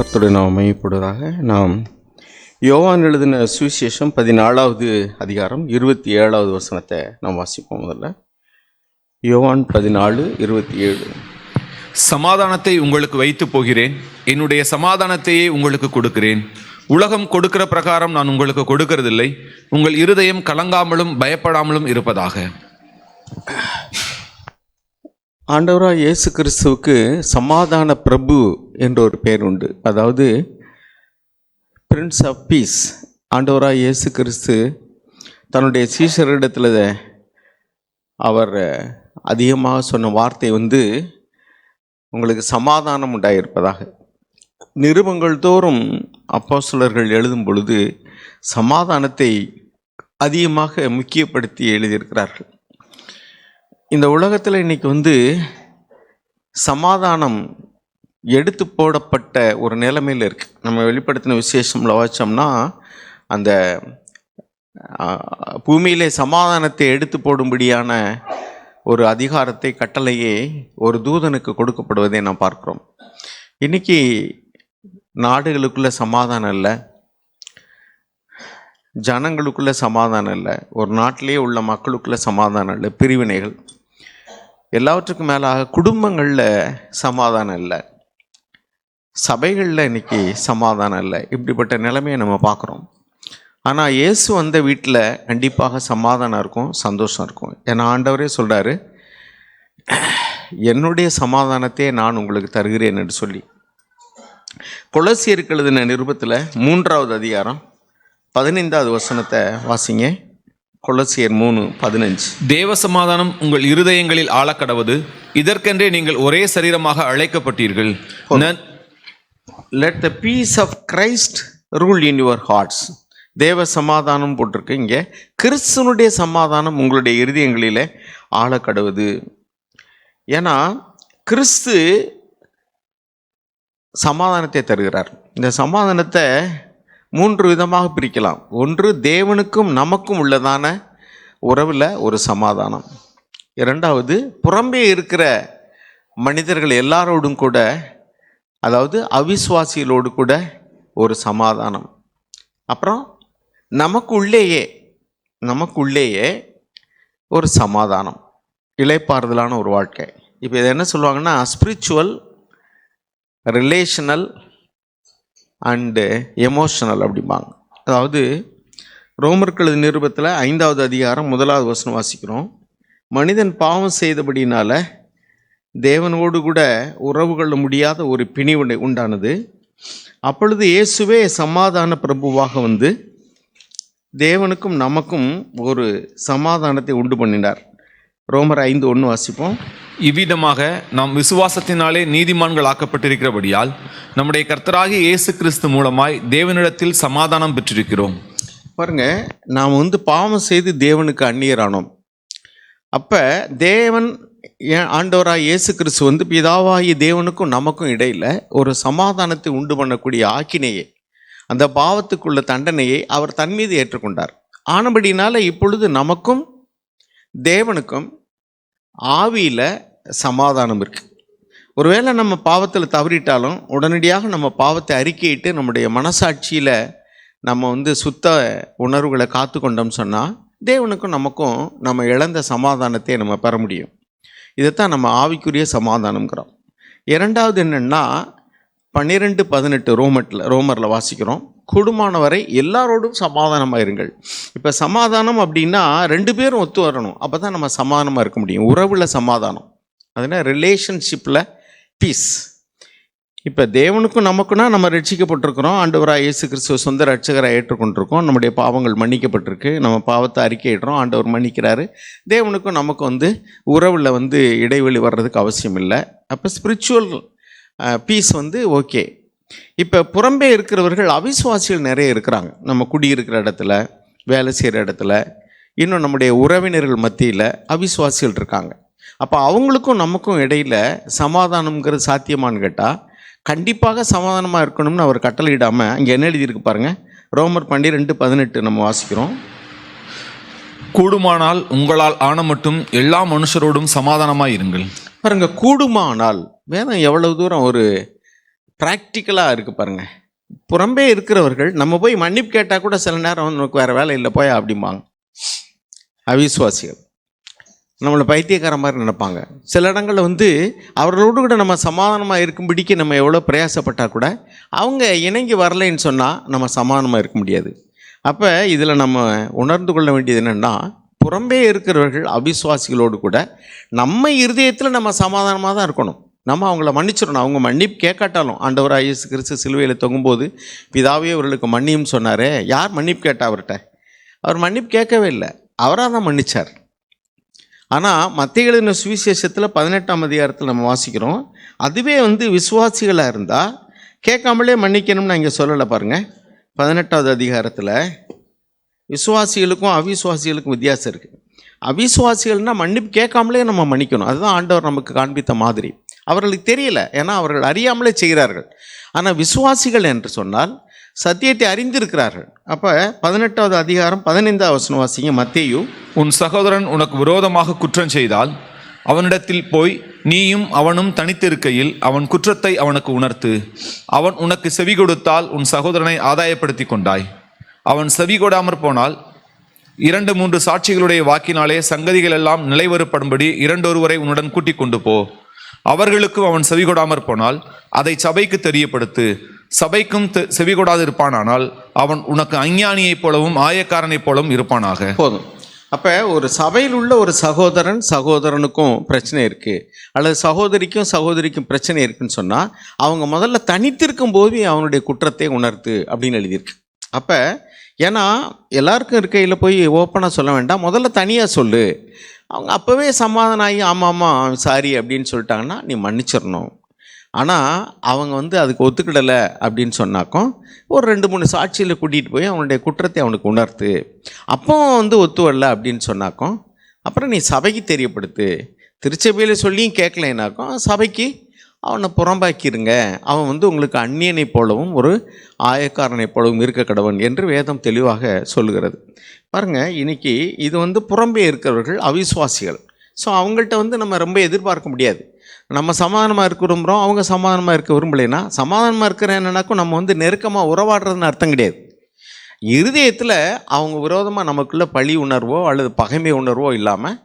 கர்த்தருடைய நாமம் மகிமைப்படுவதாக. நாம் யோவான் எழுதின சுவிசேஷம் 14வது அதிகாரம் 27வது வசனத்தை நாம் வாசிப்போம். முதல்ல யோவான் 14:27. சமாதானத்தை உங்களுக்கு வைத்து போகிறேன், என்னுடைய சமாதானத்தையே உங்களுக்கு கொடுக்கிறேன். உலகம் கொடுக்கிற பிரகாரம் நான் உங்களுக்கு கொடுக்கிறதில்லை. உங்கள் இருதயம் கலங்காமலும் பயப்படாமலும் இருப்பதாக. ஆண்டவராக இயேசு கிறிஸ்துவுக்கு சமாதான பிரபு என்ற ஒரு பெயர் உண்டு. அதாவது பிரின்ஸ் ஆஃப் பீஸ். ஆண்டவராக இயேசு கிறிஸ்து தன்னுடைய சீஷரிடத்தில் அவர் அதிகமாக சொன்ன வார்த்தை உங்களுக்கு சமாதானம் உண்டாயிருப்பதாக. நிருபங்கள் தோறும் அப்போஸ்தலர்கள் எழுதும் பொழுது சமாதானத்தை அதிகமாக முக்கியப்படுத்தி எழுதியிருக்கிறார்கள். இந்த உலகத்தில் இன்றைக்கி சமாதானம் எடுத்து போடப்பட்ட ஒரு நிலைமையில் இருக்குது. நம்ம வெளிப்படுத்தின விசேஷம்ல வாச்சோம்னா அந்த பூமியிலே சமாதானத்தை எடுத்து போடும்படியான ஒரு அதிகாரத்தை, கட்டளையே ஒரு தூதனுக்கு கொடுக்கப்படுவதை நாம் பார்க்குறோம். இன்றைக்கி நாடுகளுக்குள்ளே சமாதானம் இல்லை, ஜனங்களுக்குள்ளே சமாதானம் இல்லை, ஒரு நாட்டிலே உள்ள மக்களுக்குள்ளே சமாதானம் இல்லை, பிரிவினைகள். எல்லாவற்றுக்கும் மேலாக குடும்பங்களில் சமாதானம் இல்லை, சபைகளில் இன்றைக்கி சமாதானம் இல்லை. இப்படிப்பட்ட நிலைமையை நம்ம பார்க்குறோம். ஆனால் இயேசு வந்த வீட்டில் கண்டிப்பாக சமாதானம் இருக்கும், சந்தோஷம் இருக்கும். ஏன்னா ஆண்டவரே சொல்கிறாரு, என்னுடைய சமாதானத்தை நான் உங்களுக்கு தருகிறேன் என்று சொல்லி. கொலோசியருக்கு எழுதின நிருபத்தில் 3வது அதிகாரம் 15வது வசனத்தை வாசிங்க. கொலோசியர் 3:15. தேவ சமாதானம் உங்கள் இருதயங்களில் ஆளக்கடவது, இதற்கென்றே நீங்கள் ஒரே சரீரமாக அழைக்கப்பட்டீர்கள். Let the peace of Christ rule in your hearts. தேவ சமாதானம் போட்டிருக்கு இங்கே. கிறிஸ்துவனுடைய சமாதானம் உங்களுடைய இருதயங்களில் ஆளக்கடவுது. ஏன்னா கிறிஸ்து சமாதானத்தை தருகிறார். இந்த சமாதானத்தை 3 விதமாக பிரிக்கலாம். ஒன்று, தேவனுக்கும் நமக்கும் உள்ளதான உறவில் ஒரு சமாதானம். இரண்டாவது, புறம்பே இருக்கிற மனிதர்கள் எல்லாரோடும் கூட, அதாவது அவிசுவாசிகளோடு கூட ஒரு சமாதானம். அப்புறம் நமக்குள்ளேயே ஒரு சமாதானம், இளைப்பாறுதலான ஒரு வாழ்க்கை. இப்போ இதை என்ன சொல்லுவாங்கன்னா ஸ்பிரிச்சுவல், ரிலேஷனல் அண்டு எமோஷனல் அப்படிம்பாங்க. அதாவது ரோமர்கள் நிருபத்தில் 5வது அதிகாரம் 1வது வசனம் வாசிக்கிறோம். மனிதன் பாவம் செய்தபடினால தேவனோடு கூட உறவு கொள்ள முடியாத ஒரு பிணிவு உண்டானது. அப்பொழுது இயேசுவே சமாதான பிரபுவாக தேவனுக்கும் நமக்கும் ஒரு சமாதானத்தை உண்டு பண்ணினார். ரோமர் 5:1 வாசிப்போம். இவ்விதமாக நாம் விசுவாசத்தினாலே நீதிமான்கள் ஆக்கப்பட்டிருக்கிறபடியால் நம்முடைய கர்த்தராகிய இயேசு கிறிஸ்து மூலமாய் தேவனிடத்தில் சமாதானம் பெற்றிருக்கிறோம். பாருங்க, நாம் பாவம் செய்து தேவனுக்கு அந்நியரானோம். அப்போ தேவன் ஆண்டவராக இயேசு கிறிஸ்து பிதாவாகிய தேவனுக்கும் நமக்கும் இடையில் ஒரு சமாதானத்தை உண்டு பண்ணக்கூடிய ஆக்கினையை, அந்த பாவத்துக்குள்ள தண்டனையை அவர் தன் மீது ஏற்றுக்கொண்டார். ஆனபடினால இப்பொழுது நமக்கும் தேவனுக்கும் ஆவியில் சமாதானம் இருக்குது. ஒருவேளை நம்ம பாவத்தில் தவறிட்டாலும் உடனடியாக நம்ம பாவத்தை அறிக்கையிட்டு நம்முடைய மனசாட்சியில் நம்ம சுத்த உணர்வுகளை காத்து கொண்டோம்னு சொன்னால் தேவனுக்கும் நமக்கும் நம்ம இழந்த சமாதானத்தை நம்ம பெற முடியும். இதைத்தான் நம்ம ஆவிக்குரிய சமாதானம்ங்கிறோம். இரண்டாவது என்னென்னா 12:18 ரோமரில் வாசிக்கிறோம். கூடுமானவரை எல்லாரோடும் சமாதானமாக இருங்கள். இப்போ சமாதானம் அப்படின்னா 2 பேரும் ஒத்து வரணும், அப்போ தான் நம்ம சமாதானமாக இருக்க முடியும். உறவில் சமாதானம், அதனால் ரிலேஷன்ஷிப்பில் பீஸ். இப்போ தேவனுக்கும் நமக்குன்னா நம்ம ரட்சிக்கப்பட்டிருக்கிறோம், ஆண்டவராக இயேசு கிறிஸ்துவ சொந்த ரட்சகராக ஏற்றுக்கொண்டிருக்கோம், நம்முடைய பாவங்கள் மன்னிக்கப்பட்டிருக்கு, நம்ம பாவத்தை அறிக்கையிடுறோம், ஆண்டவர் மன்னிக்கிறாரு. தேவனுக்கும் நமக்கு உறவில் இடைவெளி வர்றதுக்கு அவசியம் இல்லை. அப்போ ஸ்பிரிச்சுவல் பீஸ் ஓகே. இப்போ புறம்பே இருக்கிறவர்கள் அவிசுவாசிகள் நிறைய இருக்கிறாங்க. நம்ம குடியிருக்கிற இடத்துல, வேலை செய்கிற இடத்துல, இன்னும் நம்முடைய உறவினர்கள் மத்தியில் அவிசுவாசிகள் இருக்காங்க. அப்போ அவங்களுக்கும் நமக்கும் இடையில் சமாதானம்ங்கிறது சாத்தியமானு கேட்டால் கண்டிப்பாக சமாதானமாக இருக்கணும்னு அவர் கட்டளையிடாமல் இங்கே என்ன எழுதியிருக்கு பாருங்கள். ரோமர் 12:18 நம்ம வாசிக்கிறோம். கூடுமானால் உங்களால் ஆன மட்டும் எல்லா மனுஷரோடும் சமாதானமாக இருங்கள். பாருங்க, கூடுமானால் வேதம் எவ்வளவு தூரம் ஒரு ப்ராக்டிக்கலாக இருக்குது பாருங்கள். புறம்பே இருக்கிறவர்கள் நம்ம போய் மன்னிப்பு கேட்டால் கூட சில நேரம் நமக்கு வேறு வேலை இல்லை போயா அப்படிம்பாங்க. அவிசுவாசிகள் நம்மளை பைத்தியக்கார மாதிரி நினைப்பாங்க. சில இடங்களில் வந்து அவர்களோடு கூட நம்ம சமாதானமாக இருக்கும்படிக்கு நம்ம எவ்வளோ பிரயாசப்பட்டால் கூட அவங்க இணங்கி வரலைன்னு சொன்னால் நம்ம சமாதானமாக இருக்க முடியாது. அப்போ இதில் நம்ம உணர்ந்து கொள்ள வேண்டியது என்னென்னா, புறம்பே இருக்கிறவர்கள் அவிசுவாசிகளோடு கூட நம்ம இருதயத்தில் நம்ம சமாதானமாக தான் இருக்கணும். நம்ம அவங்கள மன்னிச்சிடணும். அவங்க மன்னிப்பு கேட்காட்டாலும், ஆண்டவராகிய இயேசு கிறிஸ்து சிலுவையில் தொங்கும்போது பிதாவே அவர்களுக்கு மன்னியும் சொன்னாரே, யார் மன்னிப்பு கேட்டா அவர்கிட்ட? அவர் மன்னிப்பு கேட்கவே இல்லை, அவராக தான் மன்னிச்சார். ஆனால் மத்தேயு எழுதின சுவிசேஷத்தில் 18ஆம் அதிகாரத்தில் நம்ம வாசிக்கிறோம், அதுவே வந்து விசுவாசிகளாக இருந்தால் கேட்காமலே மன்னிக்கணும்னு இங்கே சொல்லலை பாருங்கள். 18வது அதிகாரத்தில் விசுவாசிகளுக்கும் அவிசுவாசிகளுக்கும் வித்தியாசம் இருக்குது. அவிசுவாசிகள்னால் மன்னிப்பு கேட்காமலே நம்ம மன்னிக்கணும். அதுதான் ஆண்டவர் நமக்கு காண்பித்த மாதிரி. அவர்களுக்கு தெரியல, ஏன்னா அவர்கள் அறியாமலே செய்கிறார்கள். ஆனால் விசுவாசிகள் என்று சொன்னால் சத்தியத்தை அறிந்திருக்கிறார்கள். அப்போ 18வது அதிகாரம் 15வது வசனம் வாசிங்க. மத்தேயு, உன் சகோதரன் உனக்கு விரோதமாக குற்றம் செய்தால் அவனிடத்தில் போய் நீயும் அவனும் தனித்திருக்கையில் அவன் குற்றத்தை அவனுக்கு உணர்த்து. அவன் உனக்கு செவி கொடுத்தால் உன் சகோதரனை ஆதாயப்படுத்தி கொண்டாய். அவன் செவி கொடாமற் போனால் 2-3 சாட்சிகளுடைய வாக்கினாலே சங்கதிகள் எல்லாம் நிலைவருப்படும்படி 2 உன்னுடன் கூட்டிக் கொண்டு போ. அவர்களுக்கும் அவன் செவி கொடாமற் போனால் அதை சபைக்கு தெரியப்படுத்து. சபைக்கும் செவி கொடாது இருப்பானானால் அவன் உனக்கு அஞ்ஞானியைப் போலவும் ஆயக்காரனைப் போலவும் இருப்பானாக. போதும். அப்போ ஒரு சபையில் உள்ள ஒரு சகோதரனுக்கும் பிரச்சனை இருக்குது, அல்லது சகோதரிக்கும் பிரச்சனை இருக்குன்னு சொன்னால் அவங்க முதல்ல தனித்திருக்கும் போது அவனுடைய குற்றத்தை உணர்த்து அப்படின்னு எழுதியிருக்கு. அப்போ ஏன்னா எல்லாருக்கும் இருக்கையில் போய் ஓப்பனாக சொல்ல வேண்டாம், முதல்ல தனியாக சொல்லு. அவங்க அப்போவே சமாதானம் ஆகி ஆமாம் சாரி அப்படின்னு சொல்லிட்டாங்கன்னா நீ மன்னிச்சிடணும். ஆனால் அவங்க வந்து அதுக்கு ஒத்துக்கிடலை அப்படின்னு சொன்னாக்கும் ஒரு 2-3 சாட்சியில் கூட்டிகிட்டு போய் அவனுடைய குற்றத்தை அவனுக்கு உணர்த்து. அப்போ வந்து ஒத்து வரல அப்படின்னு சொன்னாக்கும் அப்புறம் நீ சபைக்கு தெரியப்படுத்து. திருச்சபையில் சொல்லியும் கேட்கலைனாக்கும் சபைக்கு அவனை புறம்பாக்கிருங்க. அவன் வந்து உங்களுக்கு அந்நியனை போலவும் ஒரு ஆயக்காரனை போலவும் இருக்க கடவன் என்று வேதம் தெளிவாக சொல்லுகிறது. பாருங்கள், இன்னைக்கு இது வந்து புறம்பே இருக்கிறவர்கள் அவிசுவாசிகள். ஸோ அவங்கள்ட்ட வந்து நம்ம ரொம்ப எதிர்பார்க்க முடியாது. நம்ம சமாதானமாக இருக்க விரும்புகிறோம், அவங்க சமாதானமாக இருக்க விரும்பலைன்னா, சமாதானமாக இருக்கிற என்னன்னாக்கும் நம்ம வந்து நெருக்கமாக உறவாடுறதுன்னு அர்த்தம் கிடையாது. இருதயத்தில் அவங்க விரோதமாக நமக்குள்ள பழி உணர்வோ அல்லது பகைமை உணர்வோ இல்லாமல்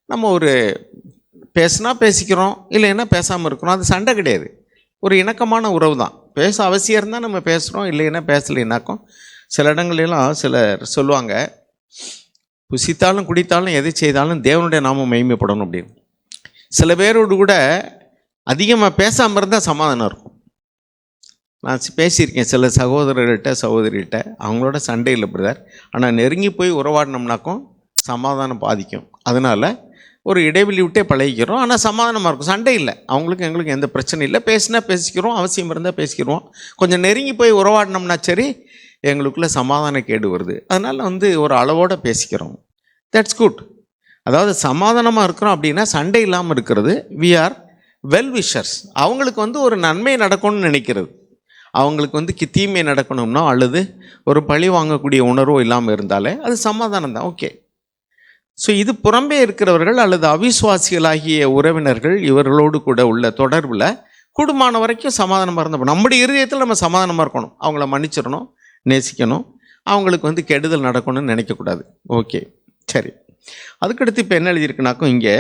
நம்ம ஒரு பேசுனா பேசிக்கிறோம், இல்லைன்னா பேசாமல் இருக்கிறோம். அது சண்டை கிடையாது, ஒரு இணக்கமான உறவு தான். பேச அவசியம் இருந்தால் நம்ம பேசுகிறோம், இல்லைன்னா பேசலைன்னாக்கும். சில இடங்களெல்லாம் சிலர் சொல்லுவாங்க, புசித்தாலும் குடித்தாலும் எதை செய்தாலும் தேவனுடைய நாமம் மகிமைப்படணும் அப்படின்னு. சில பேரோடு கூட அதிகமாக பேசாமல் இருந்தால் சமாதானம் இருக்கும். நான் பேசியிருக்கேன் சில சகோதரிகிட்ட, அவங்களோட சண்டை இல்லை பிரதர், ஆனால் நெருங்கி போய் உறவாடினோம்னாக்கும் சமாதானம் பாதிக்கும். அதனால் ஒரு இடைவெளி விட்டே பழகிக்கிறோம், ஆனால் சமாதானமாக இருக்கும், சண்டை இல்லை, அவங்களுக்கும் எங்களுக்கு எந்த பிரச்சனையும் இல்லை. பேசினா பேசிக்கிறோம், அவசியம் இருந்தால் பேசிக்கிறோம். கொஞ்சம் நெருங்கி போய் உறவாடினோம்னா சரி, எங்களுக்குள்ளே சமாதான கேடு வருது. அதனால் வந்து ஒரு அளவோடு பேசிக்கிறோம், தட்ஸ் குட். அதாவது சமாதானமாக இருக்கிறோம் அப்படின்னா சண்டை இல்லாமல் இருக்கிறது. We are well wishers. அவங்களுக்கு வந்து ஒரு நன்மை நடக்கணும்னு நினைக்கிறது, அவங்களுக்கு வந்து தீமை நடக்கணும்னோ அல்லது ஒரு பழி வாங்கக்கூடிய உணர்வோ இல்லாமல் இருந்தாலே அது சமாதானம் தான். ஓகே. ஸோ இது புறம்பே இருக்கிறவர்கள் அல்லது அவிசுவாசிகளாகிய உறவினர்கள் இவர்களோடு கூட உள்ள தொடர்பில் கூடுமான வரைக்கும் சமாதானமாக இருந்தோம். நம்முடைய இருதயத்தில் நம்ம சமாதானமாக இருக்கணும், அவங்கள மன்னிச்சிடணும், நேசிக்கணும், அவங்களுக்கு வந்து கெடுதல் நடக்கணும்னு நினைக்கக்கூடாது. ஓகே, சரி. அதுக்கடுத்து இப்போ என்ன எழுதியிருக்குனாக்கும் இங்கே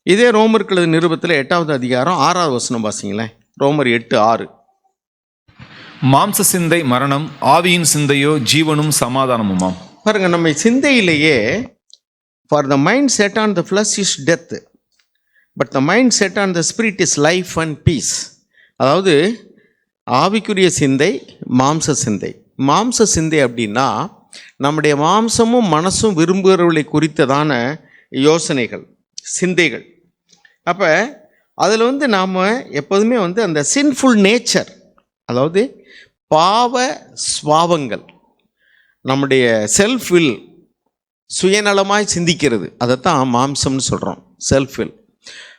இதே ரோமருக்கு எழுதின நிருபத்தில் 8வது அதிகாரம் 6வது வசனம் வாசிங்களேன். ரோமர் 8:6. மாம்ச சிந்தை மரணம், ஆவியின் சிந்தையோ ஜீவனும் சமாதானமுமாம். பாருங்க, நம்ம சிந்தையிலேயே for the mind set on the flesh is death, but the mind set on the spirit is life and peace. அதாவது ஆவிக்குரிய சிந்தை, மாம்ச சிந்தை. மாம்ச சிந்தை அப்படின்னா நம்முடைய மாம்சமும் மனசும் விரும்புகிறவர்களை குறித்ததான யோசனைகள், சிந்தைகள். அப்போ அதில் வந்து நாம் எப்போதுமே வந்து அந்த சின்ஃபுல் நேச்சர், அதாவது பாவ சுவாவங்கள், நம்முடைய செல்ஃப் வில், சுயநலமாய் சிந்திக்கிறது, அதைத்தான் மாம்சம்னு சொல்கிறோம், செல்ஃப் வில்.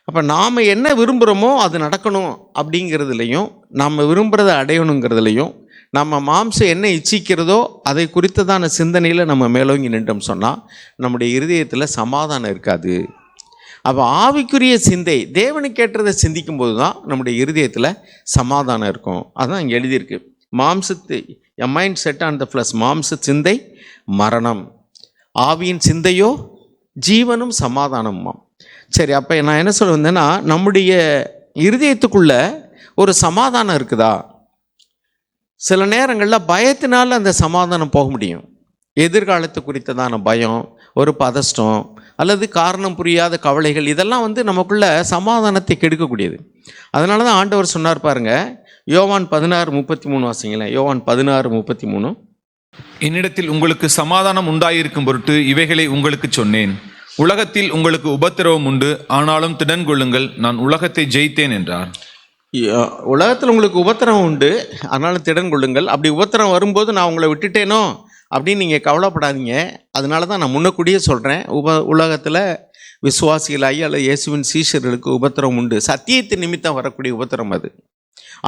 அப்போ நாம் என்ன விரும்புகிறோமோ அது நடக்கணும் அப்படிங்கிறதுலையும், நம்ம விரும்புகிறத அடையணுங்கிறதுலையும், நம்ம மாம்சம் என்ன இச்சிக்கிறதோ அதை குறித்ததான சிந்தனையில் நம்ம மேலோங்கி நின்றோம் சொன்னால் நம்முடைய இருதயத்தில் சமாதானம் இருக்காது. அப்போ ஆவிக்குரிய சிந்தை தேவனுக்கு ஏற்றதை சிந்திக்கும் போது தான் நம்முடைய இருதயத்தில் சமாதானம் இருக்கும். அதான் இங்கே எழுதியிருக்கு. மாம்சத்தை எ mind set on the flush, மாம்ச சிந்தை மரணம், ஆவியின் சிந்தையோ ஜீவனும் சமாதானமும். சரி, அப்போ நான் என்ன சொல்ல வந்தேன்னா, நம்முடைய இருதயத்துக்குள்ள ஒரு சமாதானம் இருக்குதா? சில நேரங்களில் பயத்தினால அந்த சமாதானம் போக முடியும். எதிர்காலத்து குறித்ததான பயம், ஒரு பதஷ்டம் அல்லது காரணம் புரியாத கவலைகள், இதெல்லாம் நமக்குள்ள சமாதானத்தை கெடுக்கக்கூடியது. அதனால தான் ஆண்டவர் சொன்னார் பாருங்க, யோவான் 16:33 வாசிங்களேன். யோவான் 16:33. என்னிடத்தில் உங்களுக்கு சமாதானம் உண்டாயிருக்கும் பொருட்டு இவைகளை உங்களுக்கு சொன்னேன். உலகத்தில் உங்களுக்கு உபத்திரவம் உண்டு, ஆனாலும் திடன் கொள்ளுங்கள், நான் உலகத்தை ஜெயித்தேன் என்றார். உலகத்தில் உங்களுக்கு உபத்திரம் உண்டு, ஆனாலும் திடன் கொள்ளுங்கள். அப்படி உபத்திரம் வரும்போது நான் உங்களை விட்டுட்டேனோ அப்படின்னு நீங்கள் கவலைப்படாதீங்க. அதனால தான் நான் முன்னக்கூடியே சொல்கிறேன், உலகத்தில் விசுவாசிகளாகி அல்லது இயேசுவின் சீஷர்களுக்கு உபத்திரம் உண்டு. சத்தியத்தின் நிமித்தம் வரக்கூடிய உபத்திரம் அது.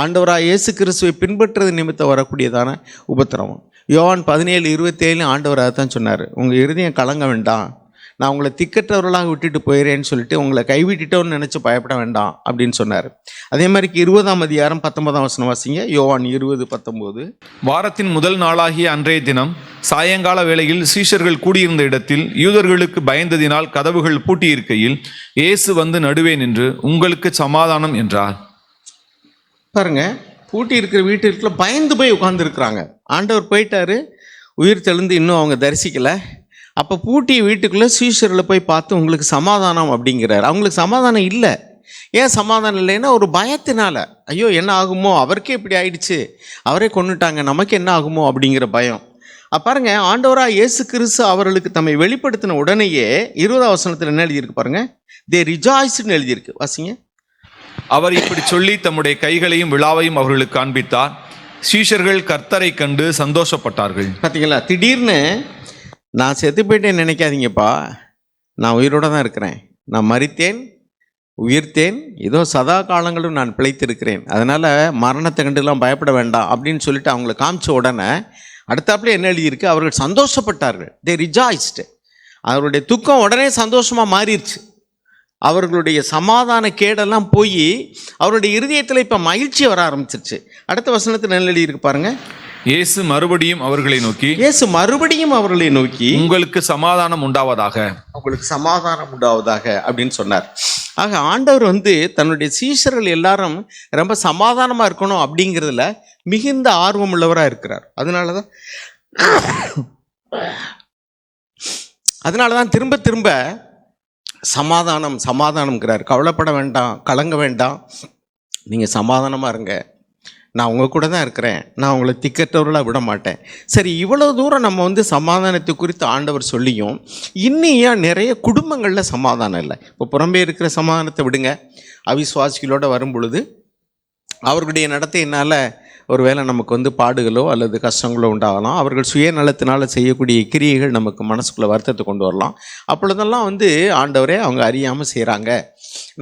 ஆண்டவராக இயேசு கிறிஸ்துவை பின்பற்றுறது நிமித்தம் வரக்கூடியதான உபத்திரவம். யோவான் 17:27 ஆண்டவராக தான் சொன்னார், உங்கள் இருதயம் கலங்க வேண்டாம், நான் உங்களை திக்கற்றவர்களாக விட்டுட்டு போயிறேன்னு சொல்லிட்டு உங்களை கைவிட்டுட்டோன்னு நினச்சி பயப்பட வேண்டாம் அப்படின்னு சொன்னார். அதே மாதிரி 20ஆம் அதிகாரம் 19ஆம் வசனம் வாசிங்க. யோவான் 20:19. வாரத்தின் முதல் நாளாகிய அன்றைய தினம் சாயங்கால வேளையில் சீஷர்கள் கூடியிருந்த இடத்தில் யூதர்களுக்கு பயந்ததினால் கதவுகள் பூட்டியிருக்கையில் இயேசு வந்து நடுவே நின்று உங்களுக்கு சமாதானம் என்றார். பாருங்க, பூட்டி இருக்கிற வீட்டிற்குள்ள பயந்து போய் உட்கார்ந்துருக்குறாங்க. ஆண்டவர் போயிட்டாரு, உயிர் தெழுந்து இன்னும் அவங்க தரிசிக்கலை. அப்போ பூட்டிய வீட்டுக்குள்ளே சீஷர்களை போய் பார்த்து உங்களுக்கு சமாதானம் அப்படிங்கிறார். அவங்களுக்கு சமாதானம் இல்லை. ஏன் சமாதானம் இல்லைன்னா, ஒரு பயத்தினால, ஐயோ என்ன ஆகுமோ, அவருக்கே இப்படி ஆயிடுச்சு, அவரே கொன்னுட்டாங்க, நமக்கு என்ன ஆகுமோ அப்படிங்கிற பயம். பாருங்க, ஆண்டவராக இயேசு கிறிஸ்து அவர்களுக்கு தம்மை வெளிப்படுத்தின உடனேயே 20ஆம் வசனத்தில் என்ன எழுதியிருக்கு பாருங்க, தே ரிஜாய்ஸ்ன்னு எழுதியிருக்கு. வாசிங்க. அவர் இப்படி சொல்லி தம்முடைய கைகளையும் விழாவையும் அவர்களுக்கு காண்பித்தார். சீஷர்கள் கர்த்தரை கண்டு சந்தோஷப்பட்டார்கள். பார்த்தீங்களா, திடீர்னு நான் செத்து போயிட்டேன்னு நினைக்காதீங்கப்பா, நான் உயிரோடு தான் இருக்கிறேன், நான் மரித்தேன் உயிர்த்தேன், இதோ சதா காலங்களும் நான் பிழைத்திருக்கிறேன், அதனால் மரணத்தை கண்டுலாம் பயப்பட வேண்டாம் அப்படின்னு சொல்லிட்டு அவங்கள காமிச்ச உடனே அடுத்தாப்புல என்ன எழுதியிருக்கு, அவர்கள் சந்தோஷப்பட்டார்கள். தே ரிஜாய்ஸ்டு. அவருடைய துக்கம் உடனே சந்தோஷமாக மாறிடுச்சு. அவர்களுடைய சமாதான கேடெல்லாம் போய் அவருடைய இருதயத்தில் இப்போ மகிழ்ச்சி வர ஆரம்பிச்சிருச்சு. அடுத்த வசனத்தில் என்ன எழுதியிருக்கு பாருங்க, இயேசு மறுபடியும் அவர்களை நோக்கி உங்களுக்கு சமாதானம் உண்டாவதாக, உங்களுக்கு சமாதானம் உண்டாவதாக அப்படின்னு சொன்னார். ஆக ஆண்டவர் தன்னுடைய சீஷர்கள் எல்லாரும் ரொம்ப சமாதானமாக இருக்கணும் அப்படிங்கிறதுல மிகுந்த ஆர்வம் உள்ளவராக இருக்கிறார். அதனால தான் திரும்ப திரும்ப சமாதானம்ங்கிறார். கவலைப்பட வேண்டாம், கலங்க வேண்டாம், நீங்கள் சமாதானமாக இருங்க, நான் உங்கள் கூட தான் இருக்கிறேன், நான் உங்களை திக்கற்றவர்களாக விட மாட்டேன். சரி, இவ்வளோ தூரம் நம்ம சமாதானத்தை குறித்து ஆண்டவர் சொல்லியும் இன்னும் ஏன் நிறைய குடும்பங்களில் சமாதானம் இல்லை? இப்போ புறம்பே இருக்கிற சமாதானத்தை விடுங்க, அவிசுவாசிகளோடு வரும் பொழுது அவர்களுடைய நடத்தையினால் ஒருவேளை நமக்கு பாடுகளோ அல்லது கஷ்டங்களோ உண்டாகலாம். அவர்கள் சுயநலத்தினால் செய்யக்கூடிய கிரியைகள் நமக்கு மனசுக்குள்ளே வருத்தத்தை கொண்டு வரலாம். அப்பொழுதெல்லாம் ஆண்டவரே அவங்க அறியாமல் செய்கிறாங்க,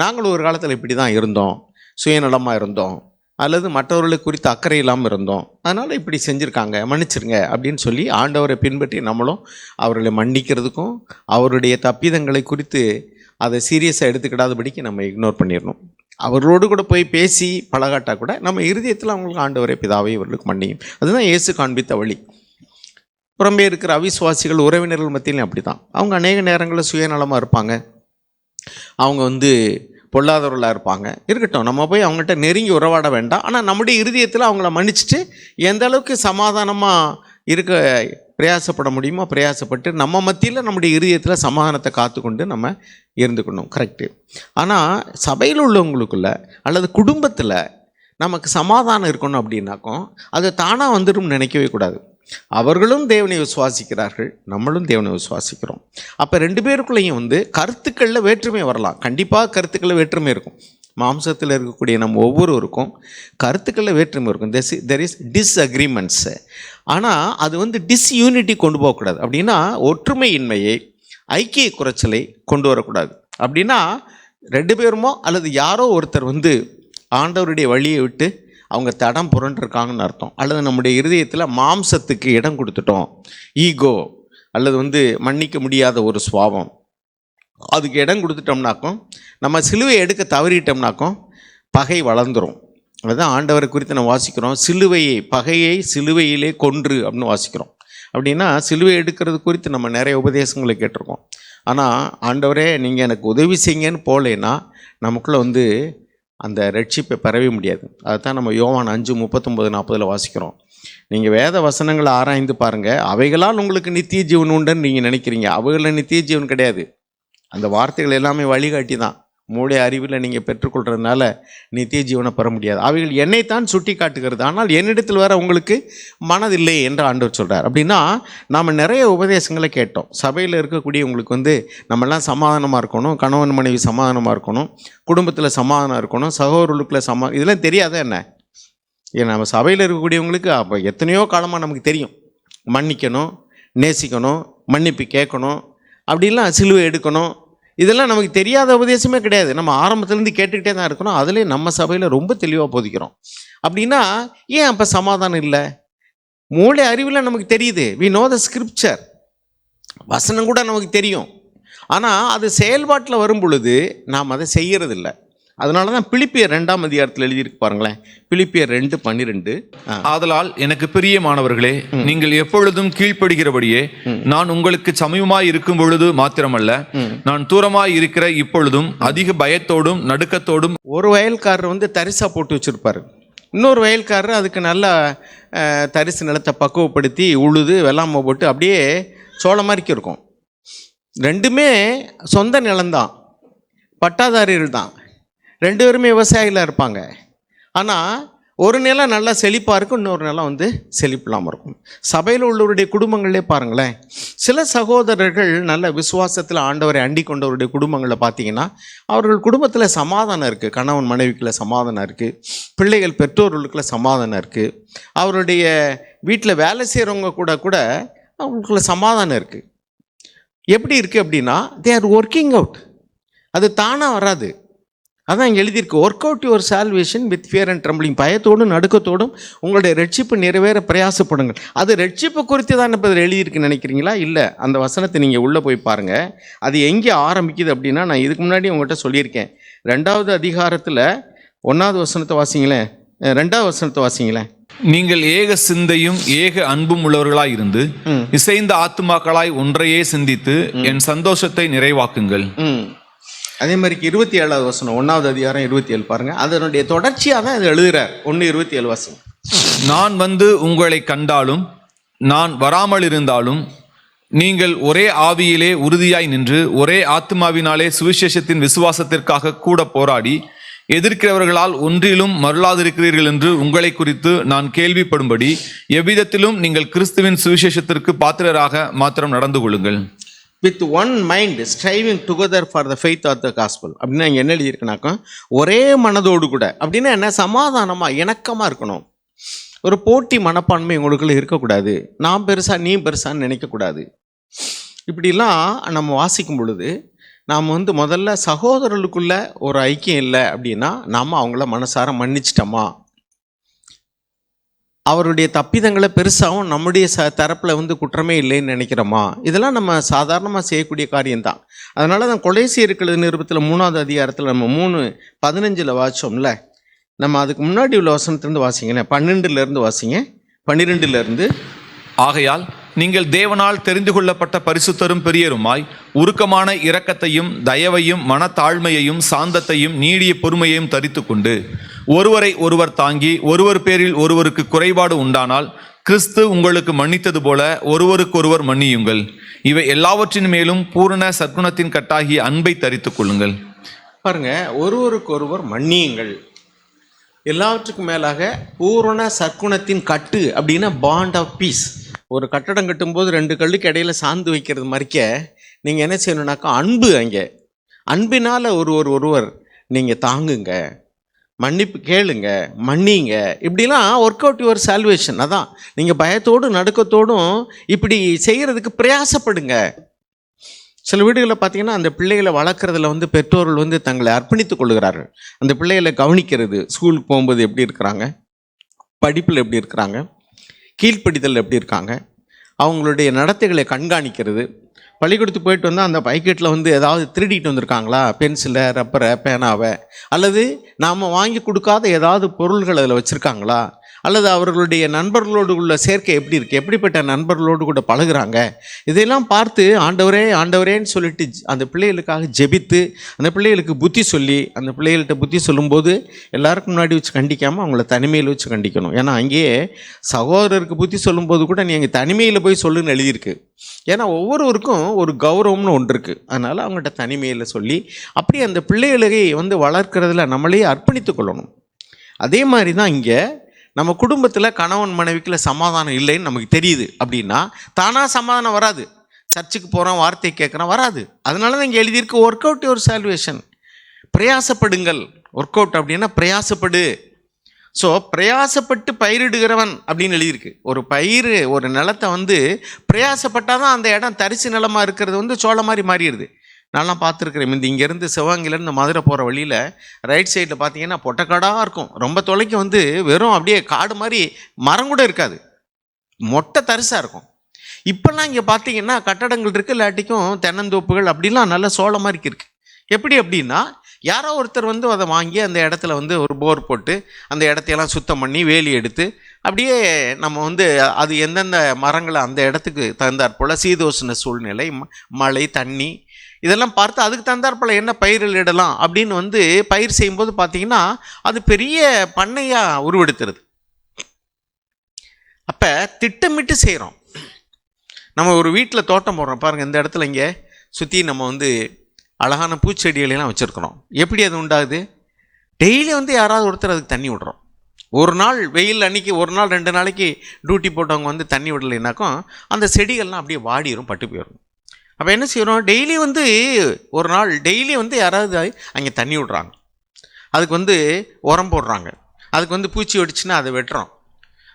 நாங்களும் ஒரு காலத்தில் இப்படி தான் இருந்தோம், சுயநலமாக இருந்தோம், அல்லது மற்றவர்களை குறித்து அக்கறை இல்லாமல் இருந்தோம், அதனால் இப்படி செஞ்சுருக்காங்க, மன்னிச்சிருங்க அப்படின்னு சொல்லி ஆண்டவரை பின்பற்றி நம்மளும் அவர்களை மன்னிக்கிறதுக்கும் அவருடைய தப்பிதங்களை குறித்து அதை சீரியஸாக எடுத்துக்கிடாதபடிக்கு நம்ம இக்னோர் பண்ணிடணும். அவர்களோடு கூட போய் பேசி பழகாட்டா கூட நம்ம இருதயத்தில் அவங்களுக்கு ஆண்டவரே பிதாவை இவர்களுக்கு மன்னியும். அதுதான் இயேசு காண்பித்த வழி. புறம்பே இருக்கிற அவிசுவாசிகள் உறவினர்கள் மத்தியிலும் அப்படி தான். அவங்க அநேக நேரங்களில் சுயநலமாக இருப்பாங்க, அவங்க பொல்லாதவர்களாக இருப்பாங்க. இருக்கட்டும், நம்ம போய் அவங்ககிட்ட நெருங்கி உறவாட வேண்டாம். ஆனால் நம்முடைய இருதயத்தில் அவங்கள மன்னிச்சுட்டு எந்த அளவுக்கு சமாதானமாக இருக்க பிரயாசப்பட முடியுமோ பிரயாசப்பட்டு நம்ம மத்தியில் நம்முடைய இருதயத்தில் சமாதானத்தை காத்துக்கொண்டு நம்ம இருந்துக்கணும். கரெக்டு. ஆனால் சபையில் உள்ளவங்களுக்குள்ள அல்லது குடும்பத்தில் நமக்கு சமாதானம் இருக்கணும் அப்படின்னாக்கும் அது தானாக வந்துடும் நினைக்கவே கூடாது. அவர்களும் தேவனை விசுவாசிக்கிறார்கள், நம்மளும் தேவனை விசுவாசிக்கிறோம். அப்போ ரெண்டு பேருக்குள்ளேயும் கருத்துக்களில் வேற்றுமை வரலாம். கண்டிப்பாக கருத்துக்களில் வேற்றுமை இருக்கும். மாம்சத்தில் இருக்கக்கூடிய நம்ம ஒவ்வொருவருக்கும் கருத்துக்களில் வேற்றுமை இருக்கும். There is disagreements. ஆனால் அது டிஸ்யூனிட்டி கொண்டு போகக்கூடாது. அப்படின்னா ஒற்றுமையின்மையை, ஐக்கிய குறைச்சலை கொண்டு வரக்கூடாது. அப்படின்னா ரெண்டு பேருமோ அல்லது யாரோ ஒருத்தர் ஆண்டவருடைய வழியை விட்டு அவங்க தடம் புரண்டிருக்காங்கன்னு அர்த்தம். அல்லது நம்முடைய இருதயத்தில் மாம்சத்துக்கு இடம் கொடுத்துட்டோம், ஈகோ அல்லது மன்னிக்க முடியாத ஒரு சுபாவம், அதுக்கு இடம் கொடுத்துட்டோம்னாக்கும், நம்ம சிலுவையை எடுக்க தவறிட்டோம்னாக்கும் பகை வளர்ந்துரும். அதுதான் ஆண்டவரை குறித்து நம்ம வாசிக்கிறோம், பகையை சிலுவையிலே கொன்று அப்படின்னு வாசிக்கிறோம். அப்படின்னா சிலுவை எடுக்கிறது குறித்து நம்ம நிறைய உபதேசங்களை கேட்டிருக்கோம். ஆனால் ஆண்டவரே நீங்கள் எனக்கு உதவி செய்யுங்கன்னு போகலைன்னா நமக்குள்ளே அந்த ரட்சிப்பை பெறவே முடியாது. அதுதான் நம்ம யோவான் 5:39-40 வாசிக்கிறோம். நீங்கள் வேத வசனங்களை ஆராய்ந்து பாருங்கள், அவைகளால் உங்களுக்கு நித்திய ஜீவன் உண்டுன்னு நீங்கள் நினைக்கிறீங்க. அவைகளில் நித்திய ஜீவன் கிடையாது. அந்த வார்த்தைகள் எல்லாமே வழிகாட்டி தான். மூளை அறிவில் நீங்கள் பெற்றுக்கொள்கிறதுனால நித்திய ஜீவனை பெற முடியாது. அவைகள் என்னைத்தான் சுட்டி காட்டுகிறது, ஆனால் என்னிடத்தில் வேற உங்களுக்கு மனதில்லை என்று ஆண்டவர் சொல்கிறார். அப்படின்னா நாம் நிறைய உபதேசங்களை கேட்டோம். சபையில் இருக்கக்கூடிய உங்களுக்கு நம்மெல்லாம் சமாதானமாக இருக்கணும், கணவன் மனைவி சமாதானமாக இருக்கணும், குடும்பத்தில் சமாதானம் இருக்கணும், சகோதரர்களுக்குள்ள இதெல்லாம் தெரியாத என்ன? ஏன்னா நம்ம சபையில் இருக்கக்கூடியவங்களுக்கு அப்போ எத்தனையோ காலமாக நமக்கு தெரியும். மன்னிக்கணும், நேசிக்கணும், மன்னிப்பு கேட்கணும், அப்படிலாம் சிலுவை எடுக்கணும், இதெல்லாம் நமக்கு தெரியாத உபதேசமே கிடையாது. நம்ம ஆரம்பத்துலேருந்து கேட்டுக்கிட்டே தான் இருக்கணும். அதுலேயே நம்ம சபையில் ரொம்ப தெளிவாக போதிக்கிறோம். அப்படின்னா ஏன் அப்போ சமாதானம் இல்லை? மூளை அறிவில் நமக்கு தெரியுது, வி நோ த ஸ்கிரிப்சர், வசனம் கூட நமக்கு தெரியும். ஆனால் அது செயல்பாட்டில் வரும் பொழுது நாம் அதை செய்கிறதில்லை. அதனால தான் பிலிப்பியர் 2ஆம் அதிகாரத்தில் எழுதியிருக்கு பாருங்களேன். பிலிப்பியர் 2:12. ஆதலால் எனக்கு பிரியமானவர்களே, நீங்கள் எப்பொழுதும் கீழ்ப்படுகிறபடியே நான் உங்களுக்கு சமீபமாய் இருக்கும் பொழுது மாத்திரமல்ல, நான் தூரமாய் இருக்கிற இப்பொழுதும் அதிக பயத்தோடும் நடுக்கத்தோடும். ஒரு வயல்காரர் தரிசா போட்டு வச்சுருப்பார், இன்னொரு வயல்காரர் அதுக்கு நல்லா தரிசு நிலத்தை பக்குவப்படுத்தி உழுது வெள்ளாமை போட்டு அப்படியே சோளம் மாதிரிக்கு இருக்கும். ரெண்டுமே சொந்த நிலம்தான், பட்டாதாரிகள் தான், ரெண்டு பேருமே விவசாயிகளாக இருப்பாங்க. ஆனால் ஒரு நிலம் நல்லா செழிப்பாக இருக்கும், இன்னொரு நிலம் செழிப்பில்லாமல் இருக்கும். சபையில் உள்ளவருடைய குடும்பங்களே பாருங்களேன். சில சகோதரர்கள் நல்ல விசுவாசத்தில் ஆண்டவரை அண்டி கொண்டவருடைய குடும்பங்களை பார்த்தீங்கன்னா அவர்கள் குடும்பத்தில் சமாதானம் இருக்குது, கணவன் மனைவிக்குள்ள சமாதானம் இருக்குது, பிள்ளைகள் பெற்றோர்களுக்குள்ள சமாதானம் இருக்குது, அவருடைய வீட்டில் வேலை செய்கிறவங்க கூட அவங்களுக்குள்ள சமாதானம் இருக்குது. எப்படி இருக்குது அப்படின்னா தே ஆர் ஒர்க்கிங் அவுட். அது தானாக வராது. அதான் இங்கே எழுதியிருக்கு, work out your salvation with fear and trembling. பயத்தோடும் நடுக்கத்தோடும் உங்களுடைய ரட்சிப்பு நிறைவேற பிரயாசப்படுங்கள். அது ரட்சிப்பு குறித்து தான் இப்போ எழுதியிருக்குன்னு நினைக்கிறீங்களா? இல்லை, அந்த வசனத்தை நீங்கள் உள்ளே போய் பாருங்கள். அது எங்கே ஆரம்பிக்குது அப்படின்னா, நான் இதுக்கு முன்னாடி உங்கள்கிட்ட சொல்லியிருக்கேன். 2ஆவது அதிகாரத்தில் 1ஆவது வசனத்தை வாசிங்களேன், 2ஆவது வசனத்தை வாசிங்களேன். நீங்கள் ஏக சிந்தையும் ஏக அன்பும் உள்ளவர்களாய் இருந்து இசைந்த ஆத்துமாக்களாய் ஒன்றையே சிந்தித்து என் சந்தோஷத்தை நிறைவாக்குங்கள். அதே மாதிரி 27வது வசனம் 1ஆவது அதிகாரம் 27 பாருங்க. அதனுடைய தொடர்ச்சியாக தான் இது எழுதுகிறார். 1:27 வசனம். நான் உங்களை கண்டாலும் நான் வராமல் இருந்தாலும் நீங்கள் ஒரே ஆவியிலே உறுதியாய் நின்று ஒரே ஆத்மாவினாலே சுவிசேஷத்தின் விசுவாசத்திற்காக கூட போராடி எதிர்க்கிறவர்களால் ஒன்றிலும் மருளாதிருக்கிறீர்கள் என்று உங்களை குறித்து நான் கேள்விப்படும்படி எவ்விதத்திலும் நீங்கள் கிறிஸ்துவின் சுவிசேஷத்திற்கு பாத்திரராக மாத்திரம் நடந்து கொள்ளுங்கள். With one mind striving together for the faith of the gospel. அப்படின்னா இங்கே என்ன எழுதியிருக்குனாக்கா, ஒரே மனதோடு கூட. அப்படின்னா என்ன? சமாதானமாக இணக்கமாக இருக்கணும். ஒரு போட்டி மனப்பான்மை உங்களுக்குள்ள இருக்கக்கூடாது. நான் பெருசா நீ பெருசான்னு நினைக்கக்கூடாது. இப்படிலாம் நம்ம வாசிக்கும் பொழுது நாம் முதல்ல சகோதரர்களுக்குள்ள ஒரு ஐக்கியம் இல்லை அப்படின்னா நாம் அவங்கள மனசார மன்னிச்சிட்டோமா, அவருடைய தப்பிதங்களை பெருசாகவும் நம்முடைய தரப்பில் குற்றமே இல்லைன்னு நினைக்கிறோமா, இதெல்லாம் நம்ம சாதாரணமாக செய்யக்கூடிய காரியம்தான். அதனால தான் கொலேசியர்கள் நிருபத்தில் 3ஆவது அதிகாரத்தில் நம்ம 3:15 வாசிச்சோம்ல, நம்ம அதுக்கு முன்னாடி உள்ள வசனத்திலிருந்து வாசிங்களேன். 12லேருந்து வாசிங்க, 12லேருந்து. ஆகையால் நீங்கள் தேவனால் தெரிந்து கொள்ளப்பட்ட பரிசுத்தரும் பெரியருமாய் உருக்கமான இரக்கத்தையும் தயவையும் மனத்தாழ்மையையும் சாந்தத்தையும் நீடிய பொறுமையையும் தரித்து கொண்டு ஒருவரை ஒருவர் தாங்கி ஒருவர் பேரில் ஒருவருக்கு குறைபாடு உண்டானால் கிறிஸ்து உங்களுக்கு மன்னித்தது போல ஒருவருக்கொருவர் மன்னியுங்கள். இவை எல்லாவற்றின் மேலும் பூரண சற்குணத்தின் கட்டாகிய அன்பை தரித்து கொள்ளுங்கள். பாருங்க, ஒருவருக்கொருவர் மன்னியுங்கள். எல்லாவற்றுக்கும் மேலாக பூரண சற்குணத்தின் கட்டு அப்படின்னா பாண்ட் ஆஃப் பீஸ். ஒரு கட்டடம் கட்டும்போது 2 கல்லுக்கு இடையில சாந்து வைக்கிறது மாதிரிக்க நீங்கள் என்ன செய்யணுன்னாக்கா அன்பு. அங்கே அன்பினால் ஒருவர் நீங்கள் தாங்குங்க, மன்னிப்பு கேளுங்க, மன்னிங்க. இப்படிலாம் ஒர்க் அவுட் யுவர் சால்வேஷன். அதான் நீங்கள் பயத்தோடும் நடுக்கத்தோடும் இப்படி செய்கிறதுக்கு பிரயாசப்படுங்க. சில வீடுகளில் பார்த்தீங்கன்னா அந்த பிள்ளைகளை வளர்க்குறதுல பெற்றோர்கள் தங்களை அர்ப்பணித்து கொள்கிறார்கள். அந்த பிள்ளைகளை கவனிக்கிறது, ஸ்கூலுக்கு போகும்போது எப்படி இருக்கிறாங்க, படிப்பில் எப்படி இருக்கிறாங்க, கீழ்ப்படிதல் எப்படி இருக்காங்க, அவங்களுடைய நடத்தைகளை கண்காணிக்கிறது. பள்ளிக்கூடத்துக்கு போயிட்டு வந்தால் அந்த பைக்கெட்டில் வந்து ஏதாவது திருடிட்டு வந்திருக்காங்களா, பென்சிலை, ரப்பரை, பேனாவை, அல்லது நாம் வாங்கி கொடுக்காத ஏதாவது பொருள்கள் அதில் வச்சுருக்காங்களா, அல்லது அவர்களுடைய நண்பர்களோடு உள்ள சேர்க்கை எப்படி இருக்குது, எப்படிப்பட்ட நண்பர்களோடு கூட பழகுறாங்க, இதையெல்லாம் பார்த்து ஆண்டவரே ஆண்டவரேன்னு சொல்லிட்டு அந்த பிள்ளைகளுக்காக ஜெபித்து அந்த பிள்ளைகளுக்கு புத்தி சொல்லி, அந்த பிள்ளைகள்கிட்ட புத்தி சொல்லும்போது எல்லாருக்கும் முன்னாடி வச்சு கண்டிக்காமல் அவங்கள தனிமையில் வச்சு கண்டிக்கணும். ஏன்னா அங்கேயே சகோதரருக்கு புத்தி சொல்லும்போது கூட நீ அங்கே தனிமையில் போய் சொல்லுன்னு எழுதியிருக்கு. ஏன்னா ஒவ்வொருவருக்கும் ஒரு கௌரவம்னு ஒன்று இருக்குது. அதனால் அவங்கள்ட்ட தனிமையில் சொல்லி அப்படி அந்த பிள்ளைகளை வந்து வளர்க்குறதுல நம்மளையே அர்ப்பணித்து கொள்ளணும். அதே மாதிரி தான் இங்கே நம்ம குடும்பத்தில் கணவன் மனைவிக்குள்ள சமாதானம் இல்லைன்னு நமக்கு தெரியுது அப்படின்னா தானாக சமாதானம் வராது. சர்ச்சுக்கு போகிறோம், வார்த்தை கேட்குறோம், வராது. அதனால தான் இங்கே எழுதியிருக்கு ஒர்க் அவுட் யுவர் சால்வேஷன், பிரயாசப்படுங்கள். ஒர்க் அவுட் அப்படின்னா பிரயாசப்படு. ஸோ பிரயாசப்பட்டு பயிரிடுகிறவன் அப்படின்னு எழுதியிருக்கு. ஒரு பயிர், ஒரு நிலத்தை வந்து பிரயாசப்பட்டால் தான் அந்த இடம் தரிசு நிலமாக இருக்கிறது வந்து சோளம் மாதிரி மாறிடுது. நான்லாம் பார்த்துருக்குறேன். இந்த இங்கேருந்து சிவகங்கையிலேருந்து மதுரை போகிற வழியில் ரைட் சைடில் பார்த்தீங்கன்னா பொட்டைக்காடாக இருக்கும். ரொம்ப தொலைக்கு வந்து வெறும் அப்படியே காடு மாதிரி மரம் கூட இருக்காது, மொட்டை தரிசாக இருக்கும். இப்போல்லாம் இங்கே பார்த்தீங்கன்னா கட்டடங்கள் இருக்குது, இல்லாட்டிக்கும் தென்னந்தோப்புகள் அப்படிலாம் நல்ல சோளம் மாதிரி இருக்குது. எப்படி அப்படின்னா யாரோ ஒருத்தர் வந்து அதை வாங்கி அந்த இடத்துல வந்து ஒரு போர் போட்டு அந்த இடத்தையெல்லாம் சுத்தம் பண்ணி வேலி எடுத்து அப்படியே நம்ம வந்து அது எந்தெந்த மரங்களை அந்த இடத்துக்கு தகுந்தாற்போல் சீதோஷ்ண சூழ்நிலை, மழை, தண்ணி இதெல்லாம் பார்த்து அதுக்கு தகுந்தாற்போல் என்ன பயிர்கள் இடலாம் அப்படின்னு வந்து பயிர் செய்யும்போது பார்த்தீங்கன்னா அது பெரிய பண்ணையாக உருவெடுத்துருது. அப்போ திட்டமிட்டு செய்கிறோம். நம்ம ஒரு வீட்டில் தோட்டம் போடுறோம் பாருங்கள், இந்த இடத்துல இங்கே சுற்றி நம்ம வந்து அழகான பூச்செடிகளெல்லாம் வச்சுருக்குறோம். எப்படி அது உண்டாகுது? டெய்லி வந்து யாராவது ஒருத்தர் அதுக்கு தண்ணி விடுறோம். ஒரு நாள் வெயில் அன்றைக்கி, ஒரு நாள் 2 நாளைக்கு டியூட்டி போட்டவங்க வந்து தண்ணி விடலைனாக்கும் அந்த செடிகள்லாம் அப்படியே வாடிடும், பட்டு போயிடும். அப்போ என்ன செய்கிறோம்? டெய்லி வந்து ஒரு நாள் டெய்லி வந்து யாராவது அங்கே தண்ணி விடுறாங்க, அதுக்கு வந்து உரம் போடுறாங்க, அதுக்கு வந்து பூச்சி வெடிச்சுன்னா அதை வெட்டுறோம்.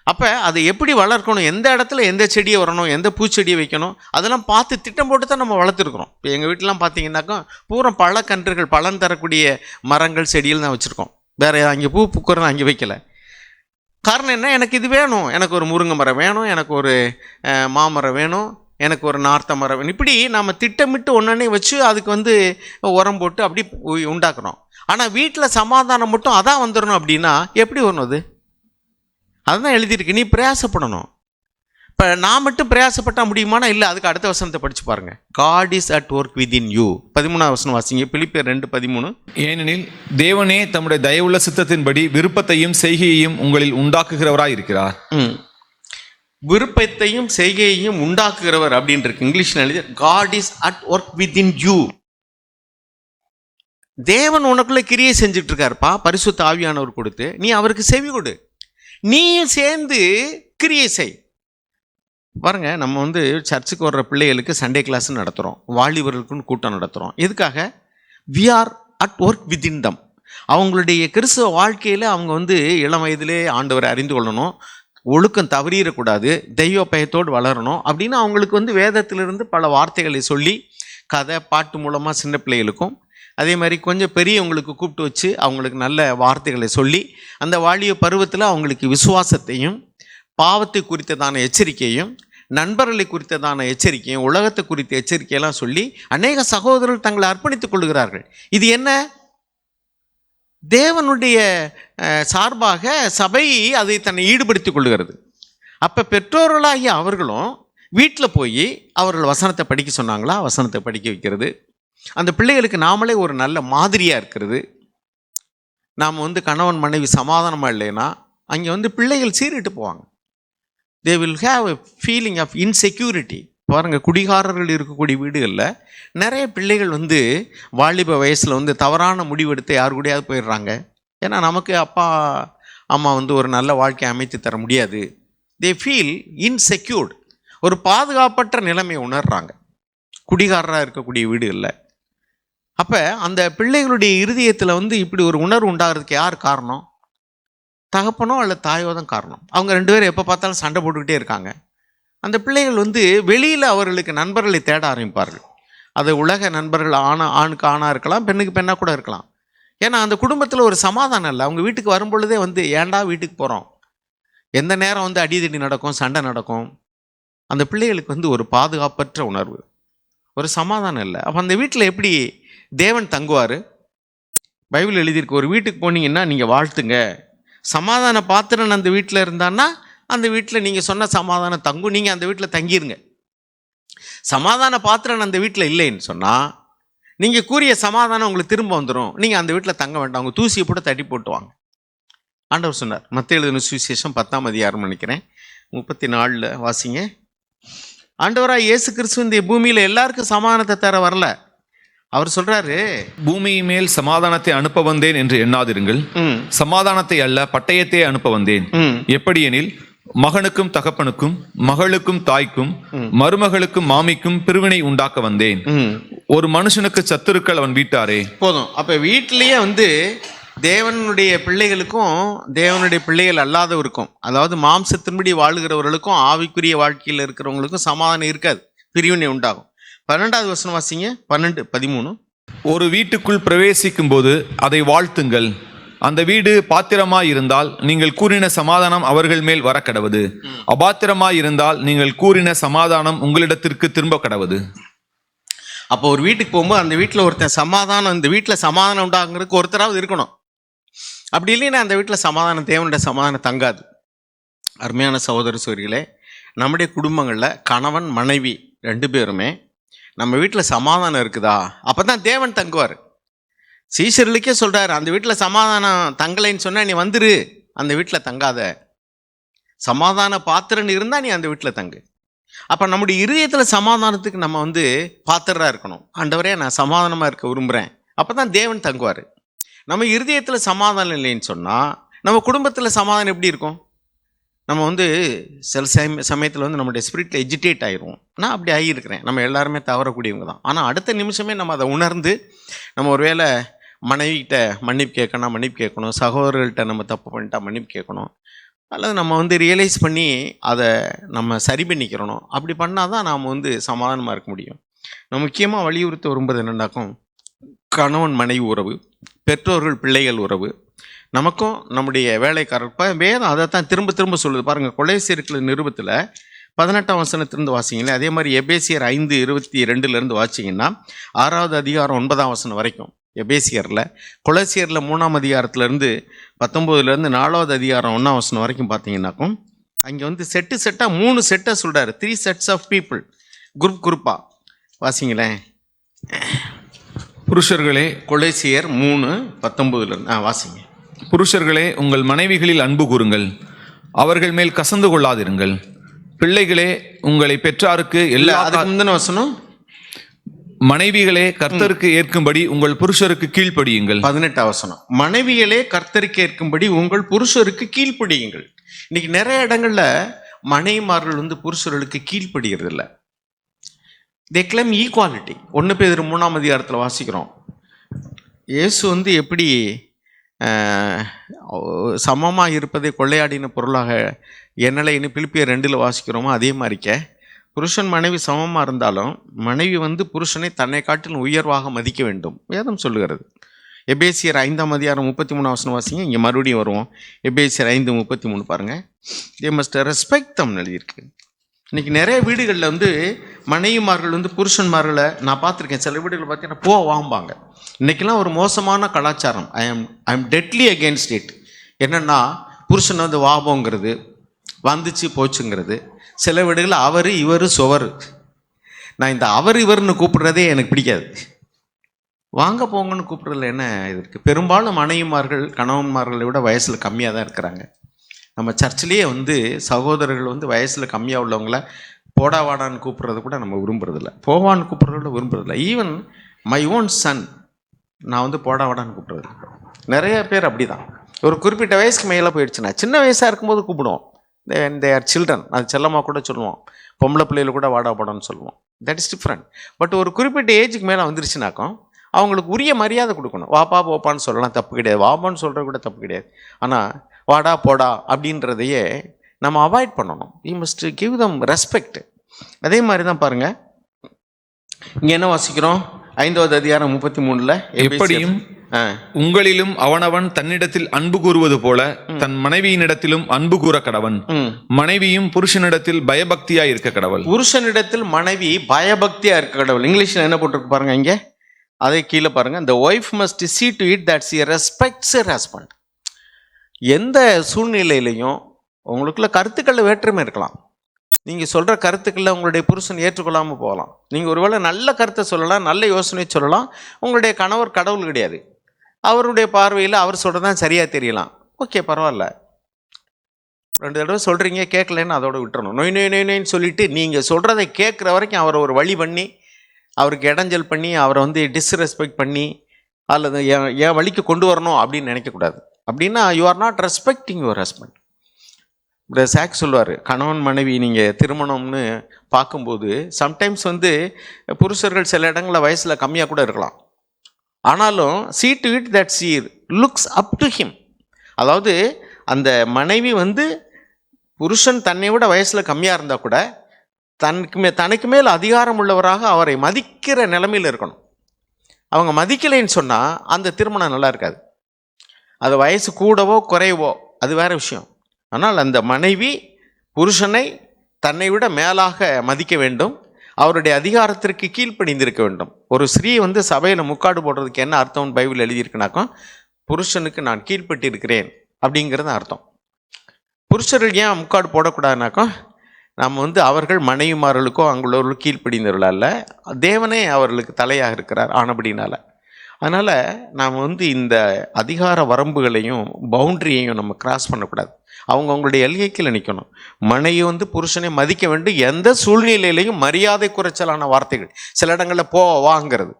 அப்போ அதை எப்படி வளர்க்கணும், எந்த இடத்துல எந்த செடியை வரணும், எந்த பூச்செடியை வைக்கணும், அதெல்லாம் பார்த்து திட்டம் போட்டு தான் நம்ம வளர்த்துருக்குறோம். இப்போ எங்கள் வீட்டிலாம் பார்த்தீங்கன்னாக்கா பூரா பழக்கன்றுகள், பழம் தரக்கூடிய மரங்கள், செடிகள் தான் வச்சுருக்கோம். வேறு அங்கே பூ பூக்கிறத அங்கே வைக்கலை. காரணம் என்ன? எனக்கு இது வேணும், எனக்கு ஒரு முருங்கை மரம் வேணும், எனக்கு ஒரு மாமரம் வேணும், எனக்கு ஒரு நார்த்த மரம் வேணும். இப்படி நம்ம திட்டமிட்டு ஒன்றே வச்சு அதுக்கு வந்து உரம் போட்டு அப்படி உண்டாக்குறோம். ஆனால் வீட்டில் சமாதானம் மட்டும் அதான் வந்துடணும் அப்படின்னா எப்படி வரணும்? அது அதுதான் எழுதியிருக்கு, நீ பிரயாசப்படணும். இப்போ நான் மட்டும் பிரயாசப்பட்டால் முடியுமானா இல்லை. அதுக்கு அடுத்த வசனத்தை படித்து பாருங்கள். God is at work within you. 13ஆம் வசனம் வாசிங்க, பிலிப்பியர் 2:13. ஏனெனில் தேவனே தம்முடைய தயவுள்ள சித்தத்தின்படி விருப்பத்தையும் செய்கையையும் உங்களில் உண்டாக்குகிறவராய் இருக்கிறார். விருப்பத்தையும் செய்கையையும் உண்டாக்குகிறவர் அப்படின்னு இருக்கு இங்கிலீஷ்ல எழுதி. God is at work within you. தேவன் உனக்குள்ள கிரியை செஞ்சுட்டு இருக்காருப்பா, பரிசுத்த ஆவியானவர் கொடுத்து. நீ அவருக்கு செவி கொடு, நீயும் சேர்ந்து கிரியை செய். பாருங்க, நம்ம வந்து சர்ச்சுக்கு வர்ற பிள்ளைகளுக்கு சண்டே கிளாஸ் நடத்துகிறோம், வாலிபர்களுக்குன்னு கூட்டம் நடத்துகிறோம். எதுக்காக? We are at work within them. அவங்களுடைய கிறிஸ்துவ வாழ்க்கையில் அவங்க வந்து இளம் வயதிலே ஆண்டவரை அறிந்து கொள்ளணும், ஒழுக்கம் தவறிடக்கூடாது, தெய்வ பயத்தோடு வளரணும் அப்படின்னு அவங்களுக்கு வந்து வேதத்திலிருந்து பல வார்த்தைகளை சொல்லி கதை பாட்டு மூலமாக சின்ன பிள்ளைகளுக்கும், அதே மாதிரி கொஞ்சம் பெரியவங்களுக்கு கூப்பிட்டு வச்சு அவங்களுக்கு நல்ல வார்த்தைகளை சொல்லி அந்த வாலிய பருவத்தில் அவங்களுக்கு விசுவாசத்தையும், பாவத்தை குறித்ததான எச்சரிக்கையும், நண்பர்களை குறித்ததான எச்சரிக்கையும், உலகத்தை குறித்த எச்சரிக்கையெல்லாம் சொல்லி அநேக சகோதரர்கள் தங்களை அர்ப்பணித்துக் கொள்கிறார்கள். இது என்ன? தேவனுடைய சார்பாக சபை அதை தன்னை ஈடுபடுத்திக் கொள்கிறது. அப்போ பெற்றோர்களாகிய அவர்களும் வீட்டில் போய் அவர்கள் வசனத்தை படிக்க சொன்னாங்களா, வசனத்தை படிக்க வைக்கிறது. அந்த பிள்ளைகளுக்கு நாமளே ஒரு நல்ல மாதிரியாக இருக்கிறது. நாம் வந்து கணவன் மனைவி சமாதானமாக இல்லைன்னா அங்கே வந்து பிள்ளைகள் சீறிட்டு போவாங்க. They will have a feeling of insecurity. பாருங்கள், குடிகாரர்கள் இருக்கக்கூடிய வீடுகளில் நிறைய பிள்ளைகள் வந்து வாலிப வயசில் வந்து தவறான முடிவெடுத்து யாரு கூடயாவது போயிடுறாங்க. ஏன்னா நமக்கு அப்பா அம்மா வந்து ஒரு நல்ல வாழ்க்கையை அமைத்து தர முடியாது. தே ஃபீல் இன்செக்யூர்டு, ஒரு பாதுகாப்பற்ற நிலைமையை உணர்றாங்க குடிகாரராக இருக்கக்கூடிய வீடுகளில். அப்போ அந்த பிள்ளைகளுடைய இருதயத்தில் வந்து இப்படி ஒரு உணர்வு உண்டாகிறதுக்கு யார் காரணம்? தகப்பனோ அல்லது தாயோ தான் காரணம். அவங்க 2 பேரும் எப்போ பார்த்தாலும் சண்டை போட்டுக்கிட்டே இருக்காங்க. அந்த பிள்ளைகள் வந்து வெளியில் அவர்களுக்கு நண்பர்களை தேட ஆரம்பிப்பார்கள். அது உலக நண்பர்கள், ஆணுக்கு ஆணாக இருக்கலாம், பெண்ணுக்கு பெண்ணாக கூட இருக்கலாம். ஏன்னா அந்த குடும்பத்தில் ஒரு சமாதானம் இல்லை. அவங்க வீட்டுக்கு வரும்பொழுதே வந்து ஏன்டா வீட்டுக்கு போகிறோம், எந்த நேரம் வந்து அடிதடி நடக்கும், சண்டை நடக்கும். அந்த பிள்ளைகளுக்கு வந்து ஒரு பாதுகாப்பற்ற உணர்வு, ஒரு சமாதானம் இல்லை. அப்போ அந்த வீட்டில் எப்படி தேவன் தங்குவார்? பைபிள் எழுதியிருக்கு, ஒரு வீட்டுக்கு போனீங்கன்னா நீங்கள் வாழ்த்துங்க, சமாதான பாத்திரன் அந்த வீட்டில் இருந்தான்னா அந்த வீட்டில் நீங்கள் சொன்ன சமாதானம் தங்கும், நீங்கள் அந்த வீட்டில் தங்கிருங்க. சமாதான பாத்திரன் அந்த வீட்டில் இல்லைன்னு சொன்னால் நீங்கள் கூறிய சமாதானம் உங்களுக்கு திரும்ப வந்துடும், நீங்கள் அந்த வீட்டில் தங்க வேண்டாம், அவங்க தூசியை போட்டு தட்டி போட்டுவாங்க. ஆண்டவர் சொன்னார். மத்தேயு எழுதின சுவிசேஷம் 10ஆம் அதிகாரம் நினைக்கிறேன் 34 வாசிங்க. ஆண்டவராக இயேசு கிறிஸ்து இந்த பூமியில் எல்லாருக்கும் சமாதானத்தை தர வரல. அவர் சொல்றாரு, பூமி மேல் சமாதானத்தை அனுப்ப வந்தேன் என்று எண்ணாதிருங்கள், சமாதானத்தை அல்ல பட்டயத்தை அனுப்ப வந்தேன். எப்படியெனில் மகனுக்கும் தகப்பனுக்கும் மகளுக்கும் தாய்க்கும் மருமகளுக்கும் மாமிக்கும் பிரிவினை உண்டாக்க வந்தேன். ஒரு மனுஷனுக்கு சத்துருக்கள் அவன் வீட்டாரே. போதும். அப்ப வீட்டிலேயே வந்து தேவனுடைய பிள்ளைகளுக்கும் தேவனுடைய பிள்ளைகள் அல்லாதவருக்கும், அதாவது மாம்சத்தின்படி வாழுகிறவர்களுக்கும் ஆவிக்குரிய வாழ்க்கையில் இருக்கிறவங்களுக்கும் சமாதானம் இருக்காது, பிரிவினை உண்டாகும். 12வது வசனம் வாசிங்க. 12:13. ஒரு வீட்டுக்குள் பிரவேசிக்கும் போது அதை வாழ்த்துங்கள். அந்த வீடு பாத்திரமாய் இருந்தால் நீங்கள் கூறின சமாதானம் அவர்கள் மேல் வர கடவது. அபாத்திரமாய் இருந்தால் நீங்கள் கூறின சமாதானம் உங்களிடத்திற்கு திரும்ப கடவது. அப்போ ஒரு வீட்டுக்கு போகும்போது அந்த வீட்டில் ஒருத்தன் சமாதானம், இந்த வீட்டில் சமாதானம் உண்டாகிறதுக்கு ஒருத்தராவது இருக்கணும். அப்படி இல்லைன்னா அந்த வீட்டில் சமாதானம், தேவனுடைய சமாதானம் தங்காது. அருமையான சகோதர சகோதரிகளே, நம்முடைய குடும்பங்களில் கணவன் மனைவி 2 பேருமே நம்ம வீட்டில் சமாதானம் இருக்குதா, அப்போ தான் தேவன் தங்குவார். சீஷர்களுக்கே சொல்கிறார், அந்த வீட்டில் சமாதானம் தங்கலைன்னு சொன்னால் நீ வந்துரு, அந்த வீட்டில் தங்காத, சமாதான பாத்திரன் இருந்தால் நீ அந்த வீட்டில் தங்கு. அப்போ நம்முடைய இருதயத்தில் சமாதானத்துக்கு நம்ம வந்து பாத்திரராக இருக்கணும். ஆண்டவரே நான் சமாதானமாக இருக்க விரும்புகிறேன், அப்போ தான் தேவன் தங்குவார். நம்ம இருதயத்தில் சமாதானம் இல்லைன்னு சொன்னால் நம்ம குடும்பத்தில் சமாதானம் எப்படி இருக்கும்? நம்ம வந்து சில சமயத்தில் வந்து நம்மளுடைய ஸ்பிரிட்டில் எஜிடேட் ஆகிடுவோம். நான் அப்படி ஆகியிருக்கிறேன். நம்ம எல்லாருமே தவறக்கூடியவங்க தான். ஆனால் அடுத்த நிமிஷமே நம்ம அதை உணர்ந்து நம்ம ஒருவேளை மனைவிக்கிட்ட மன்னிப்பு கேட்கணும், மன்னிப்பு கேட்கணும், சகோதரர்கள்ட்ட நம்ம தப்பு பண்ணிட்டா மன்னிப்பு கேட்கணும், அல்லது நம்ம வந்து ரியலைஸ் பண்ணி அதை நம்ம சரி பண்ணிக்கிறணும். அப்படி பண்ணால் தான் நாம் வந்து சமாதானமாக இருக்க முடியும். நம்ம முக்கியமாக வலியுறுத்த விரும்புவது என்னென்னாக்கும், கணவன் மனைவி உறவு, பெற்றோர்கள் பிள்ளைகள் உறவு, நமக்கும் நம்முடைய வேலைக்காரர் வேதம் அதை தான் திரும்ப திரும்ப சொல்லுது. பாருங்கள், கொலேசியர்கள் நிருபத்தில் 18ஆம் வசனத்திலிருந்து வாசிங்களேன். அதே மாதிரி எபேசியர் 5:22 வாசிங்கன்னா 6வது அதிகாரம் 9ஆம் வசனம் வரைக்கும் எபேசியரில், கொலேசியரில் 3ஆம் அதிகாரத்துலேருந்து 19 4வது அதிகாரம் 1ஆம் வசனம் வரைக்கும் பார்த்தீங்கன்னாக்கும் அங்கே வந்து செட்டாக 3 செட்டை சொல்கிறார். 3 sets ஆஃப் பீப்புள், குரூப்பாக வாசிங்களேன். புருஷர்களே, கொலேசியர் 3:19 வாசிங்க. புருஷர்களே, உங்கள் மனைவிகளில் அன்பு கூறுங்கள், அவர்கள் மேல் கசந்து கொள்ளாதிருங்கள். பிள்ளைகளே, உங்களை பெற்றாருக்கு அதுக்கு முந்தின வசனம், மனைவிகளே கர்த்தருக்கு ஏற்கும்படி உங்கள் புருஷருக்கு கீழ்ப்படியுங்கள். 18ஆம் வசனம், மனைவிகளே கர்த்தருக்கு ஏற்கும்படி உங்கள் புருஷருக்கு கீழ்ப்படியுங்கள். இன்னைக்கு நிறைய இடங்கள்ல மனைவிமார்கள் வந்து புருஷர்களுக்கு கீழ்ப்படுகிறது இல்லை. தே கிளைம் ஈக்குவாலிட்டி. 1 பேதுரு 3ஆம் அதிகாரத்தில் வாசிக்கிறோம், இயேசு வந்து எப்படி சமமாக இருப்பதை கொள்ளையாடின பொருளாக என்னலைன்னு பிலிப்பியர் 2 வாசிக்கிறோமோ, அதே மாதிரிக்க புருஷன் மனைவி சமமாக இருந்தாலும் மனைவி வந்து புருஷனை தன்னை காட்டிலும் உயர்வாக மதிக்க வேண்டும் வேதம் சொல்லுகிறது. எபேசியர் 5ஆம் அதிகாரம் 33ஆம் வசனம் வாசிங்க. இங்கே மறுபடியும் வருவோம். எபேசியர் 5:33 பாருங்கள். தே மஸ்ட் ரெஸ்பெக்ட் தம் எழுதியிருக்கு. இன்றைக்கி நிறைய வீடுகளில் வந்து மனைவிமார்கள் வந்து புருஷன்மார்களை நான் பார்த்துருக்கேன். சில வீடுகளில் பார்த்தீங்கன்னா வாம்பாங்க. இன்றைக்கெல்லாம் ஒரு மோசமான கலாச்சாரம். I am deadly against it. என்னென்னா, புருஷன் வந்து வாபங்கிறது, வந்துச்சு போச்சுங்கிறது. சில வீடுகளில் அவர் இவர் சுவர். நான் இந்த அவர் இவர்னு கூப்பிடுறதே எனக்கு பிடிக்காது. வாங்க போங்கன்னு கூப்பிட்றதுல என்ன இது இருக்குது? பெரும்பாலும் மனைவிமார்கள் கணவன்மார்களை விட வயசில் கம்மியாக தான் இருக்கிறாங்க. நம்ம சர்ச்சிலேயே வந்து சகோதரர்கள் வந்து வயசில் கம்மியாக உள்ளவங்கள போடா வாடான்னு கூப்பிட்றது கூட நம்ம விரும்புறதில்ல, போவான்னு கூப்பிட்றத கூட விரும்புறதில்ல. ஈவன் மை ஓன் சன் நான் வந்து போடா வாடான்னு கூப்பிட்றது. நிறைய பேர் அப்படி தான். ஒரு குறிப்பிட்ட வயசுக்கு மேலே போயிடுச்சுன்னா, சின்ன வயசாக இருக்கும்போது கூப்பிடுவோம், தே ஆர் சில்ட்ரன், அது செல்லமாக கூட சொல்லுவோம். பொம்பளை பிள்ளைகள் கூட வாடா போடான்னு சொல்லுவோம். That is different. பட் ஒரு குறிப்பிட்ட ஏஜுக்கு மேலே வந்துருச்சுனாக்கும் அவங்களுக்கு உரிய மரியாதை கொடுக்கணும். வாப்பா போப்பான்னு சொல்லலாம், தப்பு கிடையாது. வாப்பான்னு சொல்கிறது கூட தப்பு கிடையாது. ஆனால் வாடா போடா அப்படின்றதையே நம்ம அவாய்ட் பண்ணணும். You must give them respect. அதே மாதிரி தான் பாருங்கள், இங்கே என்ன வாசிக்கிறோம்? 5வது அதிகாரம் 33 உங்களிலும் அவனவன் தன்னிடத்தில் அன்பு கூறுவது போல தன் மனைவியினிடத்திலும் அன்பு கூற கடவன். மனைவியும் புருஷனிடத்தில் பயபக்தியாய் இருக்க கடவள். புருஷனிடத்தில் மனைவி பயபக்தியா இருக்க கடவுள். இங்கிலீஷ்ல என்ன போட்டிருக்கு பாருங்க, இங்க அதை கீழே பாருங்க. the wife must see to it that she respects her husband. எந்த சூழ்நிலையிலையும் உங்களுக்குள்ள கருத்துக்கள் வேற்றுமை இருக்கலாம். நீங்க சொல்ற கருத்துக்களை உங்களுடைய புருஷன் ஏற்றுக்கொள்ளாம போகலாம். நீங்க ஒருவேளை நல்ல கருத்தை சொல்லலாம், நல்ல யோசனை சொல்லலாம். உங்களுடைய கணவர் கடவுள் கிடையாது. அவருடைய பார்வையில் அவர் சொல்றதான் சரியா தெரியலாம். ஓகே, பரவாயில்ல. 2 தடவை சொல்றீங்க, கேட்கலன்னு அதோட விட்டுறணும். நொய் நொய் நொய் நொய்ன்னு சொல்லிட்டு நீங்க சொல்றதை கேட்குற வரைக்கும் அவரை ஒரு வழி பண்ணி, அவருக்கு இடைஞ்சல் பண்ணி, அவரை வந்து டிஸ்ரெஸ்பெக்ட் பண்ணி, அல்லது என் வழிக்கு கொண்டு வரணும் அப்படின்னு நினைக்கக்கூடாது. அப்படின்னா you are not respecting your husband. சாக் சொல்லுவார், கணவன் மனைவி நீங்கள் திருமணம்னு பார்க்கும்போது சம்டைம்ஸ் வந்து புருஷர்கள் சில இடங்களில் வயசில் கம்மியாக கூட இருக்கலாம். ஆனாலும் see to it that she looks up to him. அதாவது அந்த மனைவி வந்து புருஷன் தன்னை விட வயசில் கம்மியாக இருந்தால் கூட தனக்கு மேல் அதிகாரம் உள்ளவராக அவரை மதிக்கிற நிலைமையில் இருக்கணும். அவங்க மதிக்கலைன்னு சொன்னால் அந்த திருமணம் நல்லா இருக்காது. அது வயசு கூடவோ குறையவோ அது வேற விஷயம். ஆனால் அந்த மனைவி புருஷனை தன்னை விட மேலாக மதிக்க வேண்டும், அவருடைய அதிகாரத்திற்கு கீழ்ப்படிந்திருக்க வேண்டும். ஒரு ஸ்ரீ வந்து சபையில் முக்காடு போடுறதுக்கு என்ன அர்த்தம்னு பைபிள் எழுதியிருக்குனாக்கா, புருஷனுக்கு நான் கீழ்ப்பட்டு இருக்கிறேன் அப்படிங்கிறது அர்த்தம். புருஷர்கள் ஏன் முக்காடு போடக்கூடாதுனாக்கா, நாம் வந்து அவர்கள் மனைவிமார்களுக்கோ அங்குள்ளவர்களுக்கு கீழ்ப்படிந்தவர்கள் அல்ல, தேவனே அவர்களுக்கு தலையாக இருக்கிறார் ஆனபடினால. அதனால் நாம் வந்து இந்த அதிகார வரம்புகளையும் பவுண்ட்ரியையும் நம்ம கிராஸ் பண்ணக்கூடாது. அவங்களுடைய எல்கைக்குள்ள நிற்கணும். மனைவி வந்து புருஷனை மதிக்க வேண்டும். எந்த சூழ்நிலையிலையும் மரியாதை குறைச்சலான வார்த்தைகள், சில இடங்களில் போ வாங்கிறது,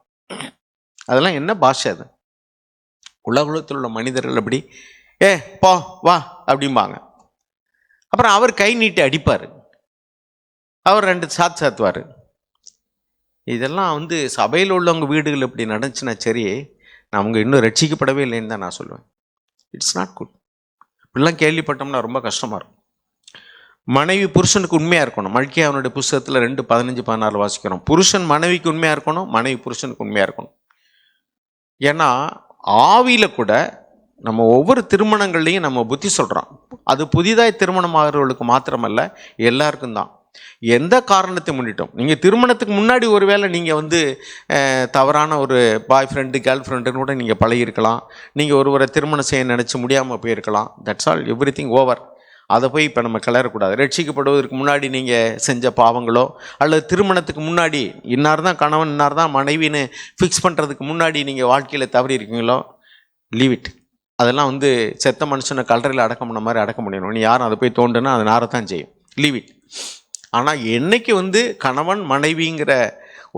அதெல்லாம் என்ன பாஷை அது? உலகத்தில் உள்ள மனிதர்கள் அப்படி போ வா அப்படிம்பாங்க. அப்புறம் அவர் கை நீட்டி அடிப்பார், அவர் 2 சாத்துவார். இதெல்லாம் வந்து சபையில் உள்ளவங்க வீடுகள் இப்படி நடந்துச்சுன்னா சரி, அவங்க இன்னும் ரட்சிக்கப்படவே இல்லைன்னு தான் நான் சொல்லுவேன். It's not good. இப்படிலாம் கேள்விப்பட்டோம்னா ரொம்ப கஷ்டமாக இருக்கும். மனைவி புருஷனுக்கு உண்மையாக இருக்கணும். மல்கியா அவனுடைய புஸ்தகத்தில் 2:15-16 வாசிக்கிறோம். புருஷன் மனைவிக்கு உண்மையாக இருக்கணும், மனைவி புருஷனுக்கு உண்மையாக இருக்கணும். ஏன்னா ஆவியில் கூட நம்ம ஒவ்வொரு திருமணங்கள்லையும் நம்ம புத்தி சொல்கிறோம். அது புதிதாய் திருமணமாகிறவர்களுக்கு மாத்திரமல்ல, எல்லாருக்கும் தான். எந்த காரணத்தை முன்னிட்டோம், நீங்கள் திருமணத்துக்கு முன்னாடி ஒருவேளை நீங்கள் வந்து தவறான ஒரு பாய் ஃப்ரெண்டு கேர்ள் ஃப்ரெண்டுன்னு கூட நீங்கள் பழகிருக்கலாம். நீங்கள் ஒருவரை திருமணம் செய்ய நினச்சி முடியாமல் போயிருக்கலாம். That's all, every thing over. அதை போய் இப்போ நம்ம கிளறக்கூடாது. ரட்சிக்கப்படுவதற்கு முன்னாடி நீங்கள் செஞ்ச பாவங்களோ அல்லது திருமணத்துக்கு முன்னாடி இன்னார் தான் கணவன் இன்னார் தான் மனைவின்னு ஃபிக்ஸ் பண்ணுறதுக்கு முன்னாடி நீங்கள் வாழ்க்கையில் தவறி இருக்கீங்களோ, லீவ் இட். அதெல்லாம் வந்து செத்த மனுஷனை கல்லறையில் அடக்கம் பண்ண மாதிரி அடக்க முடியணும். நீ யாரும் அதை போய் தோண்டுனா அது நாரத்தான் செய்யும். Leave it. ஆனால் என்னைக்கு வந்து கணவன் மனைவிங்கிற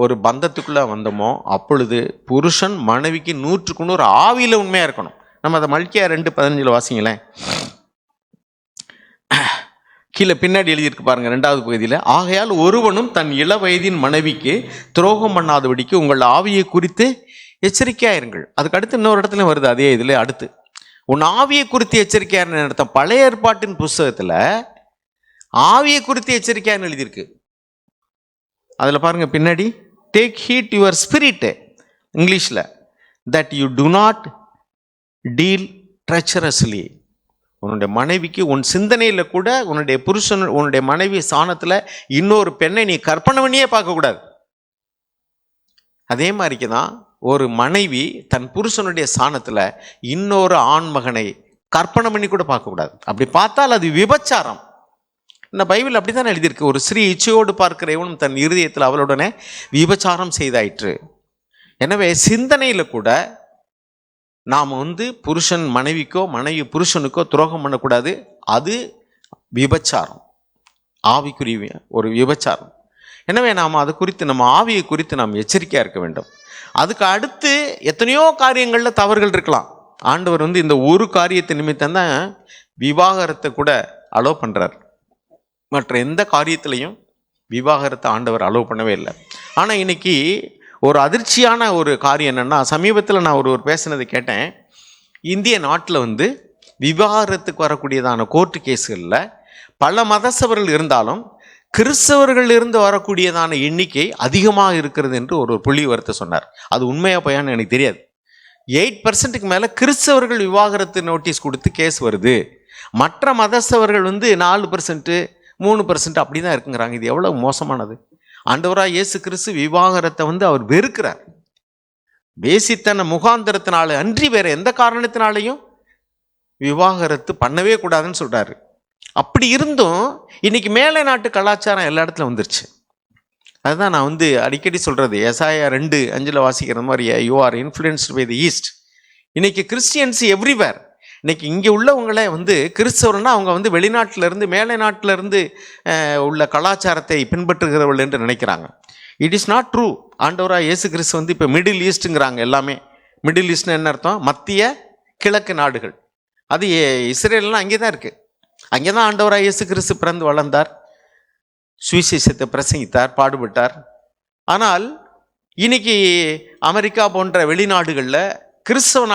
ஒரு பந்தத்துக்குள்ளே வந்தோமோ அப்பொழுது புருஷன் மனைவிக்கு 100க்கு 100 ஆவியில் உண்மையாக இருக்கணும். நம்ம அதை மல்கியா 2:15 வாசிங்களேன். கீழே பின்னாடி எழுதியிருக்கு பாருங்க, 2வது பகுதியில். ஆகையால் ஒருவனும் தன் இள வயதின் மனைவிக்கு துரோகம் பண்ணாதபடிக்கு உங்கள் ஆவியை குறித்து எச்சரிக்கையாயிருங்கள். அதுக்கு அடுத்து இன்னொரு இடத்துல வருது அதே இதில் அடுத்து, உன் ஆவியை குறித்து எச்சரிக்கையாருன்னு அர்த்தம். பழைய ஏற்பாட்டின் புஸ்தகத்தில் ஆவியை குறித்து எச்சரிக்கையான்னு எழுதியிருக்கு. அதில் பாருங்க பின்னாடி, டேக் ஹீட் யுவர் ஸ்பிரிட், இங்கிலீஷில், that you do not deal treacherously. உன்னுடைய மனைவிக்கு உன் சிந்தனையில் கூட உன்னுடைய புருஷன் உன்னுடைய மனைவி ஸ்தானத்தில் இன்னொரு பெண்ணை நீ கற்பனை பண்ணியே பார்க்கக்கூடாது. அதே மாதிரிக்கு தான் ஒரு மனைவி தன் புருஷனுடைய ஸ்தானத்தில் இன்னொரு ஆண்மகனை கற்பனை பண்ணி கூட பார்க்கக்கூடாது. அப்படி பார்த்தால் அது விபச்சாரம். இந்த பைபிள் அப்படி தான் எழுதியிருக்கு. ஒரு ஸ்ரீ இச்சையோடு பார்க்கிற இவனும் தன் இருதயத்தில் அவளுடனே விபச்சாரம் செய்தாயிற்று. எனவே சிந்தனையில் கூட நாம் வந்து புருஷன் மனைவிக்கோ மனைவி புருஷனுக்கோ துரோகம் பண்ணக்கூடாது. அது விபச்சாரம், ஆவிக்குரிய ஒரு விபச்சாரம். எனவே நாம் அது குறித்து, நம்ம ஆவியை குறித்து நாம் எச்சரிக்கையாக இருக்க வேண்டும். அதுக்கு அடுத்து எத்தனையோ காரியங்களில் தவறுகள் இருக்கலாம். ஆண்டவர் வந்து இந்த ஒரு காரியத்தை நிமித்தம் தான் விவாகரத்தை கூட அலோவ் பண்ணுறார். மற்ற எந்த காரியத்திலையும் விவாகரத்தை ஆண்டவர் அலோவ் பண்ணவே இல்லை. ஆனால் இன்னைக்கு ஒரு அதிர்ச்சியான ஒரு காரியம் என்னென்னா, சமீபத்தில் நான் ஒரு பேசினதை கேட்டேன். இந்திய நாட்டில் வந்து விவாகரத்துக்கு வரக்கூடியதான கோர்ட்டு கேஸுகளில் பல மதத்தவர்கள் இருந்தாலும் கிறிஸ்தவர்கள் இருந்து வரக்கூடியதான எண்ணிக்கை அதிகமாக இருக்கிறது என்று ஒரு புள்ளி வரத்தை சொன்னார். அது உண்மையாக பையான்னு எனக்கு தெரியாது. 8%க்கு மேலே கிறிஸ்தவர்கள் விவாகரத்து நோட்டீஸ் கொடுத்து கேஸ் வருது. மற்ற மதஸ்தவர்கள் 4%, 3% அப்படி தான் இருக்குங்கிறாங்க. இது எவ்வளோ மோசமானது. ஆண்டவராக இயேசு கிறிஸ்து விவாகரத்தை அவர் வெறுக்கிறார். வேசித்தன முகாந்திரத்தினால அன்றி வேற எந்த காரணத்தினாலையும் விவாகரத்து பண்ணவே கூடாதுன்னு சொல்றாரு. அப்படி இருந்தும் இன்னைக்கு மேலை நாட்டு கலாச்சாரம் எல்லா இடத்துல வந்துருச்சு. அதுதான் நான் அடிக்கடி சொல்றது, எசாயா 2:5 வாசிக்கிற மாதிரி, you are influenced by the east. இன்னைக்கு கிறிஸ்டியன்ஸ் எவ்ரிவேர். இன்னைக்கு இங்கே உள்ளவங்களே கிறிஸ்தவர்னா அவங்க வெளிநாட்டில இருந்து மேலை நாட்டில இருந்து உள்ள கலாச்சாரத்தை பின்பற்றுகிறவர்கள் என்று நினைக்கிறாங்க. It is not true. ஆண்டவராக இயேசு கிறிஸ்து இப்போ மிடில் ஈஸ்ட்டுங்கிறாங்க. எல்லாமே மிடில் ஈஸ்ட்னு என்ன அர்த்தம்? மத்திய கிழக்கு நாடுகள். அது இஸ்ரேல்லாம் அங்கே தான் இருக்குது. அங்கே தான் ஆண்டவராக இயேசு கிறிஸ்து பிறந்து வளர்ந்தார், சுவிசேஷத்தை பிரசங்கித்தார், பாடுபட்டார். ஆனால் இன்னைக்கு அமெரிக்கா போன்ற வெளிநாடுகளில் கிறிஸ்தவ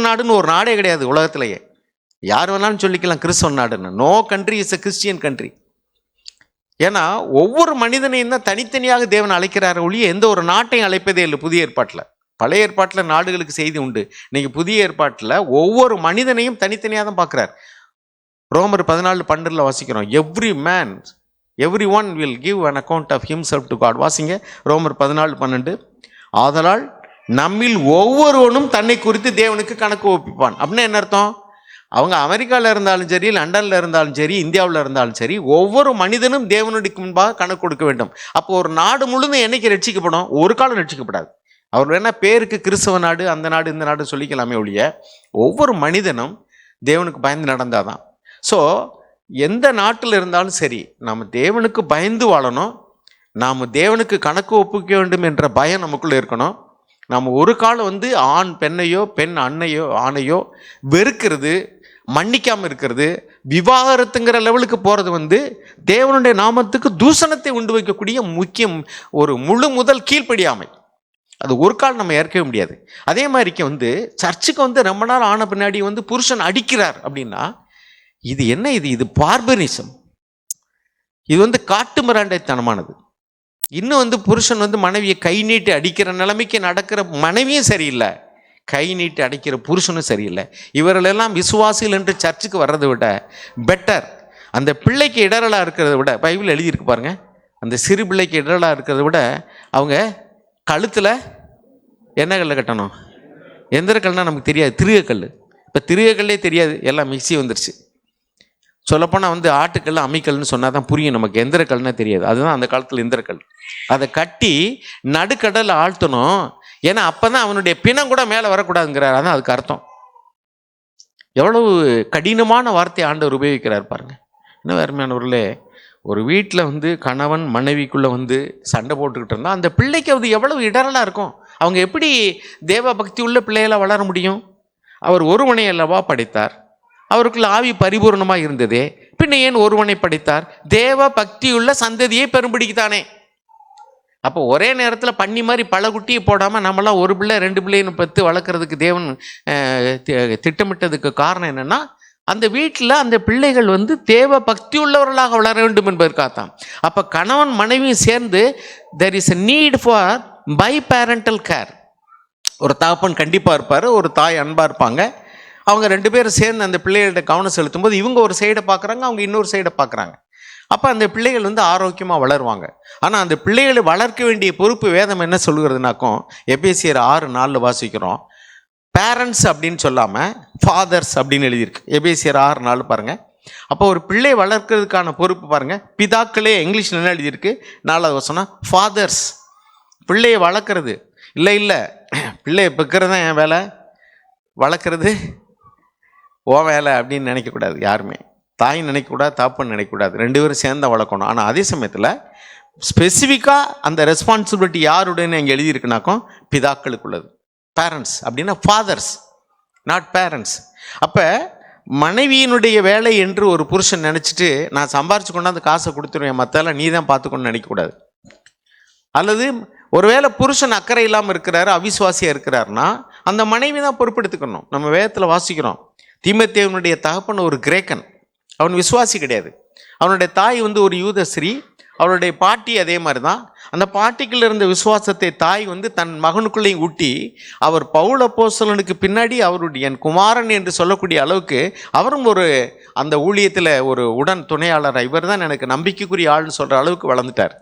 நாடுன்னு ஒரு நாடே கிடையாது உலகத்திலேயே. யார் வேணாலும் சொல்லிக்கலாம் கிறிஸ்தவ நாடுன்னு. No country is a Christian country. ஏன்னா ஒவ்வொரு மனிதனையும் தான் தனித்தனியாக தேவன் அழைக்கிறார் ஒழிய எந்த ஒரு நாட்டையும் அழைப்பதே இல்லை புதிய ஏற்பாட்டில். பழைய ஏற்பாட்டில் நாடுகளுக்கு செய்தி உண்டு. இன்னைக்கு புதிய ஏற்பாட்டில் ஒவ்வொரு மனிதனையும் தனித்தனியாக தான் பார்க்குறார். ரோமர் 14:12 வாசிக்கிறோம், every one will give an account of himself to God. வாசிங்க ரோமர் 14:12. ஆதலால் நம்மில் ஒவ்வொருவனும் தன்னை குறித்து தேவனுக்கு கணக்கு ஒப்பிப்பான். அப்படின்னா என்ன அர்த்தம்? அவங்க அமெரிக்காவில் இருந்தாலும் சரி, லண்டனில் இருந்தாலும் சரி, இந்தியாவில் இருந்தாலும் சரி, ஒவ்வொரு மனிதனும் தேவனுடைய முன்பாக கணக்கு கொடுக்க வேண்டும். அப்போ ஒரு நாடு முழுதும் என்னைக்கு ரட்சிக்கப்படும்? ஒரு காலம் ரட்சிக்கப்படாது. அவர் வேணா பேருக்கு கிறிஸ்தவ நாடு, அந்த நாடு, இந்த நாடு சொல்லிக்கலாமே ஒழிய ஒவ்வொரு மனிதனும் தேவனுக்கு பயந்து நடந்தாதான். ஸோ எந்த நாட்டில் இருந்தாலும் சரி, நாம் தேவனுக்கு பயந்து வாழணும். நாம் தேவனுக்கு கணக்கு ஒப்புக்க வேண்டும் என்ற பயம் நமக்குள்ளே இருக்கணும். நாம் ஒரு காலம் ஆண் பெண்ணையோ, பெண் ஆணையோ வெறுக்கிறது, மன்னிக்காமல் இருக்கிறது, விவாகரத்துங்கிற லெவலுக்கு போகிறது தேவனுடைய நாமத்துக்கு தூஷணத்தை உண்டு வைக்கக்கூடிய முக்கியம் ஒரு முழு முதல் கீழ்ப்படியாமை. அது ஒரு காலம் நம்ம ஏற்கவே முடியாது. அதே மாதிரிக்கு சர்ச்சுக்கு ரொம்ப நாள் ஆன பின்னாடி புருஷன் அடிக்கிறார் அப்படின்னா இது என்ன? இது பார்பரிசம். இது காட்டு மிராண்டைத்தனமானது. இன்னும் புருஷன் மனைவியை கை நீட்டி அடிக்கிற நிலைமைக்கு நடக்கிற மனைவியும் சரியில்லை, கை நீட்டி அடிக்கிற புருஷனும் சரியில்லை. இவர்களெல்லாம் விசுவாசிகள் என்று சர்ச்சுக்கு வர்றதை விட பெட்டர் அந்த பிள்ளைக்கு இடரலாக இருக்கிறத விட, பைபிள் எழுதியிருக்கு பாருங்க, அந்த சிறு பிள்ளைக்கு இடரலாக இருக்கிறத விட அவங்க கழுத்தில் என்ன கல்லை கட்டணும்? எந்திர கல்னா நமக்கு தெரியாது, திருகக்கல். இப்போ திருகக்கல்லே தெரியாது, எல்லாம் மிக்சி வந்துருச்சு. சொல்லப்போனால் ஆட்டுக்கல் அம்மிக்கல்னு சொன்னால் தான் புரியும் நமக்கு. எந்திரக்கல்னா தெரியாது. அதுதான் அந்த காலத்தில் எந்திரக்கல். அதை கட்டி நடுக்கடலை ஆழ்த்தணும். ஏன்னா அப்போ தான் அவனுடைய பிணம் கூட மேலே வரக்கூடாதுங்கிறார். அதான் அதுக்கு அர்த்தம். எவ்வளவு கடினமான வார்த்தை ஆண்டவர் உபயோகிக்கிறார் பாருங்க. இன்னும் அருமையானவர்களே, ஒரு வீட்டில் கணவன் மனைவிக்குள்ளே சண்டை போட்டுக்கிட்டு இருந்தால் அந்த பிள்ளைக்கு எவ்வளவு இடரலாக இருக்கும். அவங்க எப்படி தேவ பக்தி உள்ள பிள்ளைகளாக வளர முடியும்? அவர் ஒருவனை அல்லவா படைத்தார், அவருக்குள்ள ஆவி பரிபூர்ணமாக இருந்ததே, பின்ன ஏன் ஒருவனை படைத்தார்? தேவ பக்தியுள்ள சந்ததியை பெரும்பிடிக்குதானே. அப்போ ஒரே நேரத்தில் பண்ணி மாதிரி பல குட்டியை போடாமல் நம்மளாம் ஒரு பிள்ளை 2 பிள்ளைன்னு பத்து வளர்க்குறதுக்கு தேவன் திட்டமிட்டதுக்கு காரணம் என்னென்னா, அந்த வீட்டில் அந்த பிள்ளைகள் தேவ பக்தி உள்ளவர்களாக வளர வேண்டும் என்பதற்காகத்தான். அப்போ கணவன் மனைவியும் சேர்ந்து there is a need for by-parental care. ஒரு தகப்பன் கண்டிப்பாக இருப்பார், ஒரு தாய் அன்பாக இருப்பாங்க. அவங்க 2 பேரும் சேர்ந்து அந்த பிள்ளைகள்கிட்ட கவனம் செலுத்தும் போது இவங்க ஒரு சைடை பார்க்குறாங்க, அவங்க இன்னொரு சைடை பார்க்குறாங்க. அப்போ அந்த பிள்ளைகள் ஆரோக்கியமாக வளருவாங்க. ஆனால் அந்த பிள்ளைகளை வளர்க்க வேண்டிய பொறுப்பு வேதம் என்ன சொல்லுகிறதுனாக்கும், எபேசியர் 6:4 வாசிக்கிறோம், பேரண்ட்ஸ் அப்படின்னு சொல்லாமல் ஃபாதர்ஸ் அப்படின்னு எழுதியிருக்கு. எபேசியர் 6:4 பாருங்கள். அப்போ ஒரு பிள்ளை வளர்க்கறதுக்கான பொறுப்பு பாருங்கள், பிதாக்களே இங்கிலீஷில் என்ன எழுதியிருக்கு, 4வது வசனம் ஃபாதர்ஸ். பிள்ளையை வளர்க்குறது இல்லை, பிள்ளையை பெக்கிறது தான் என் வேலை, வளர்க்குறது ஓ வேலை அப்படின்னு நினைக்கக்கூடாது. யாருமே தாய் நினைக்கக்கூடாது, தாப்பன் நினைக்கக்கூடாது, 2 பேரும் சேர்ந்த வளர்க்கணும். ஆனால் அதே சமயத்தில் ஸ்பெசிஃபிக்காக அந்த ரெஸ்பான்சிபிலிட்டி யாருடையன்னு இங்கே எழுதியிருக்குனாக்கும் பிதாக்களுக்குள்ளது. பேரண்ட்ஸ் அப்படின்னா ஃபாதர்ஸ், நாட் பேரண்ட்ஸ். அப்போ மனைவியினுடைய வேலை என்று ஒரு புருஷன் நினச்சிட்டு நான் சம்பாரிச்சு கொண்டாந்து காசை கொடுத்துருவேன், மற்றெல்லாம் நீ தான் பார்த்துக்கணும்னு நினைக்கக்கூடாது. அல்லது ஒருவேளை புருஷன் அக்கறை இல்லாமல் இருக்கிறாரு, அவிசுவாசியாக இருக்கிறாருன்னா அந்த மனைவி தான் பொறுப்பெடுத்துக்கணும். நம்ம வேதத்தில் வாசிக்கிறோம், தீமோத்தேயுனுடைய தகப்பன் ஒரு கிரேக்கன், அவன் விசுவாசி கிடையாது. அவனுடைய தாய் ஒரு யூத ஸ்திரீ, அவருடைய பாட்டி அதே மாதிரி தான். அந்த பாட்டிக்குள்ள இருந்த விசுவாசத்தை தாய் வந்து தன் மகனுக்குள்ளேயும் ஊட்டி, அவர் பவுல் அப்போஸ்தலனுக்கு பின்னாடி அவருடைய என் குமாரன் என்று சொல்லக்கூடிய அளவுக்கு அவரும் ஒரு அந்த ஊழியத்தில் ஒரு உடன் துணையாளராக, இவர் தான் எனக்கு நம்பிக்கைக்குரிய ஆள்னு சொல்கிற அளவுக்கு வளர்ந்துட்டார்.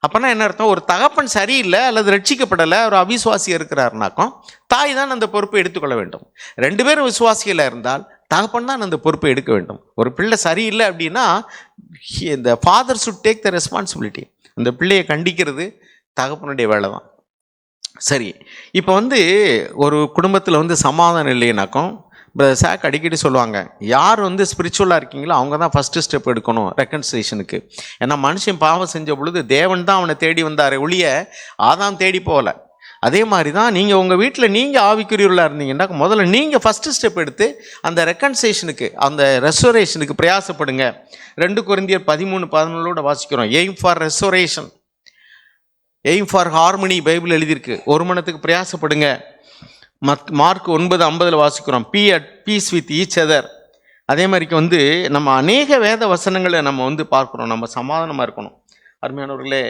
அப்போனா என்ன அர்த்தம்? ஒரு தகப்பன் சரியில்லை அல்லது ரட்சிக்கப்படலை, ஒரு அவிசுவாசி இருக்கிறாருனாக்கும் தாய் தான் அந்த பொறுப்பை எடுத்துக்கொள்ள வேண்டும். 2 பேரும் விசுவாசியில் இருந்தால் தகப்பன் தான் அந்த பொறுப்பை எடுக்க வேண்டும். ஒரு பிள்ளை சரியில்லை அப்படின்னா இந்த father should take the responsibility. அந்த பிள்ளையை கண்டிக்கிறது தகப்பனுடைய வேலை தான். சரி, இப்போ வந்து ஒரு குடும்பத்தில் வந்து சமாதானம் இல்லைனாக்கும் சாக் அடிக்கடி சொல்லுவாங்க, யார் வந்து ஸ்பிரிச்சுவலாக இருக்கீங்களோ அவங்க தான் ஃபஸ்ட்டு ஸ்டெப் எடுக்கணும் ரெக்கன்சிலேஷனுக்கு. ஏன்னா மனுஷன் பாவம் செஞ்ச பொழுது தேவன் தான் அவனை தேடி வந்தார் ஒழிய ஆதாம் தேடி போகல. அதே மாதிரி தான் நீங்கள் உங்கள் வீட்டில் நீங்கள் ஆவிக்குரியவர்களாக இருந்தீங்கன்னா முதல்ல நீங்கள் ஃபஸ்ட்டு ஸ்டெப் எடுத்து அந்த ரெக்கன்சிலேஷனுக்கு, அந்த ரெஸ்டோரேஷனுக்கு பிரயாசப்படுங்க. 2 கொரிந்தியர் 13:14 வாசிக்கிறோம். Aim for restoration, aim for harmony Bible எழுதியிருக்கு. ஒரு மனத்துக்கு பிரயாசப்படுங்க. மார்க் 9:50 வாசிக்கிறோம். Be at peace with each other. அதே மாதிரிக்கு வந்து நம்ம அநேக வேத வசனங்களை நம்ம வந்து பார்க்குறோம். நம்ம சமாதானமாக இருக்கணும். அருமையானவர்களே,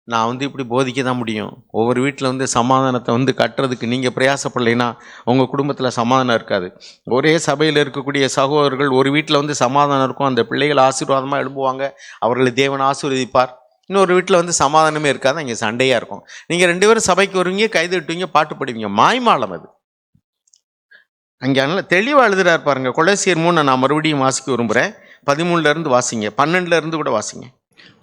நான் வந்து இப்படி போதிக்க தான் முடியும். ஒவ்வொரு வீட்டில் வந்து சமாதானத்தை வந்து கட்டுறதுக்கு நீங்கள் பிரயாசப்படலைன்னா உங்கள் குடும்பத்தில் சமாதானம் இருக்காது. ஒரே சபையில் இருக்கக்கூடிய சகோதரர்கள் ஒரு வீட்டில் வந்து சமாதானம் இருக்கும், அந்த பிள்ளைகள் ஆசீர்வாதமாக எழுப்புவாங்க, அவர்களை தேவன் ஆசீர்வதிப்பார். இன்னொரு வீட்டில் வந்து சமாதானமே இருக்காது, அங்கே சண்டையாக இருக்கும். நீங்கள் 2 பேரும் சபைக்கு வருவீங்க, கைது விட்டுவீங்க, பாட்டு பாடுவீங்க. மாய்மாலம் அது. அங்கே அதனால் தெளிவாக எழுதுறாரு பாருங்க. கொலோசியர் 3 நான் மறுபடியும் வாசிக்க விரும்புகிறேன். 13 வாசிங்க, 12 கூட வாசிங்க.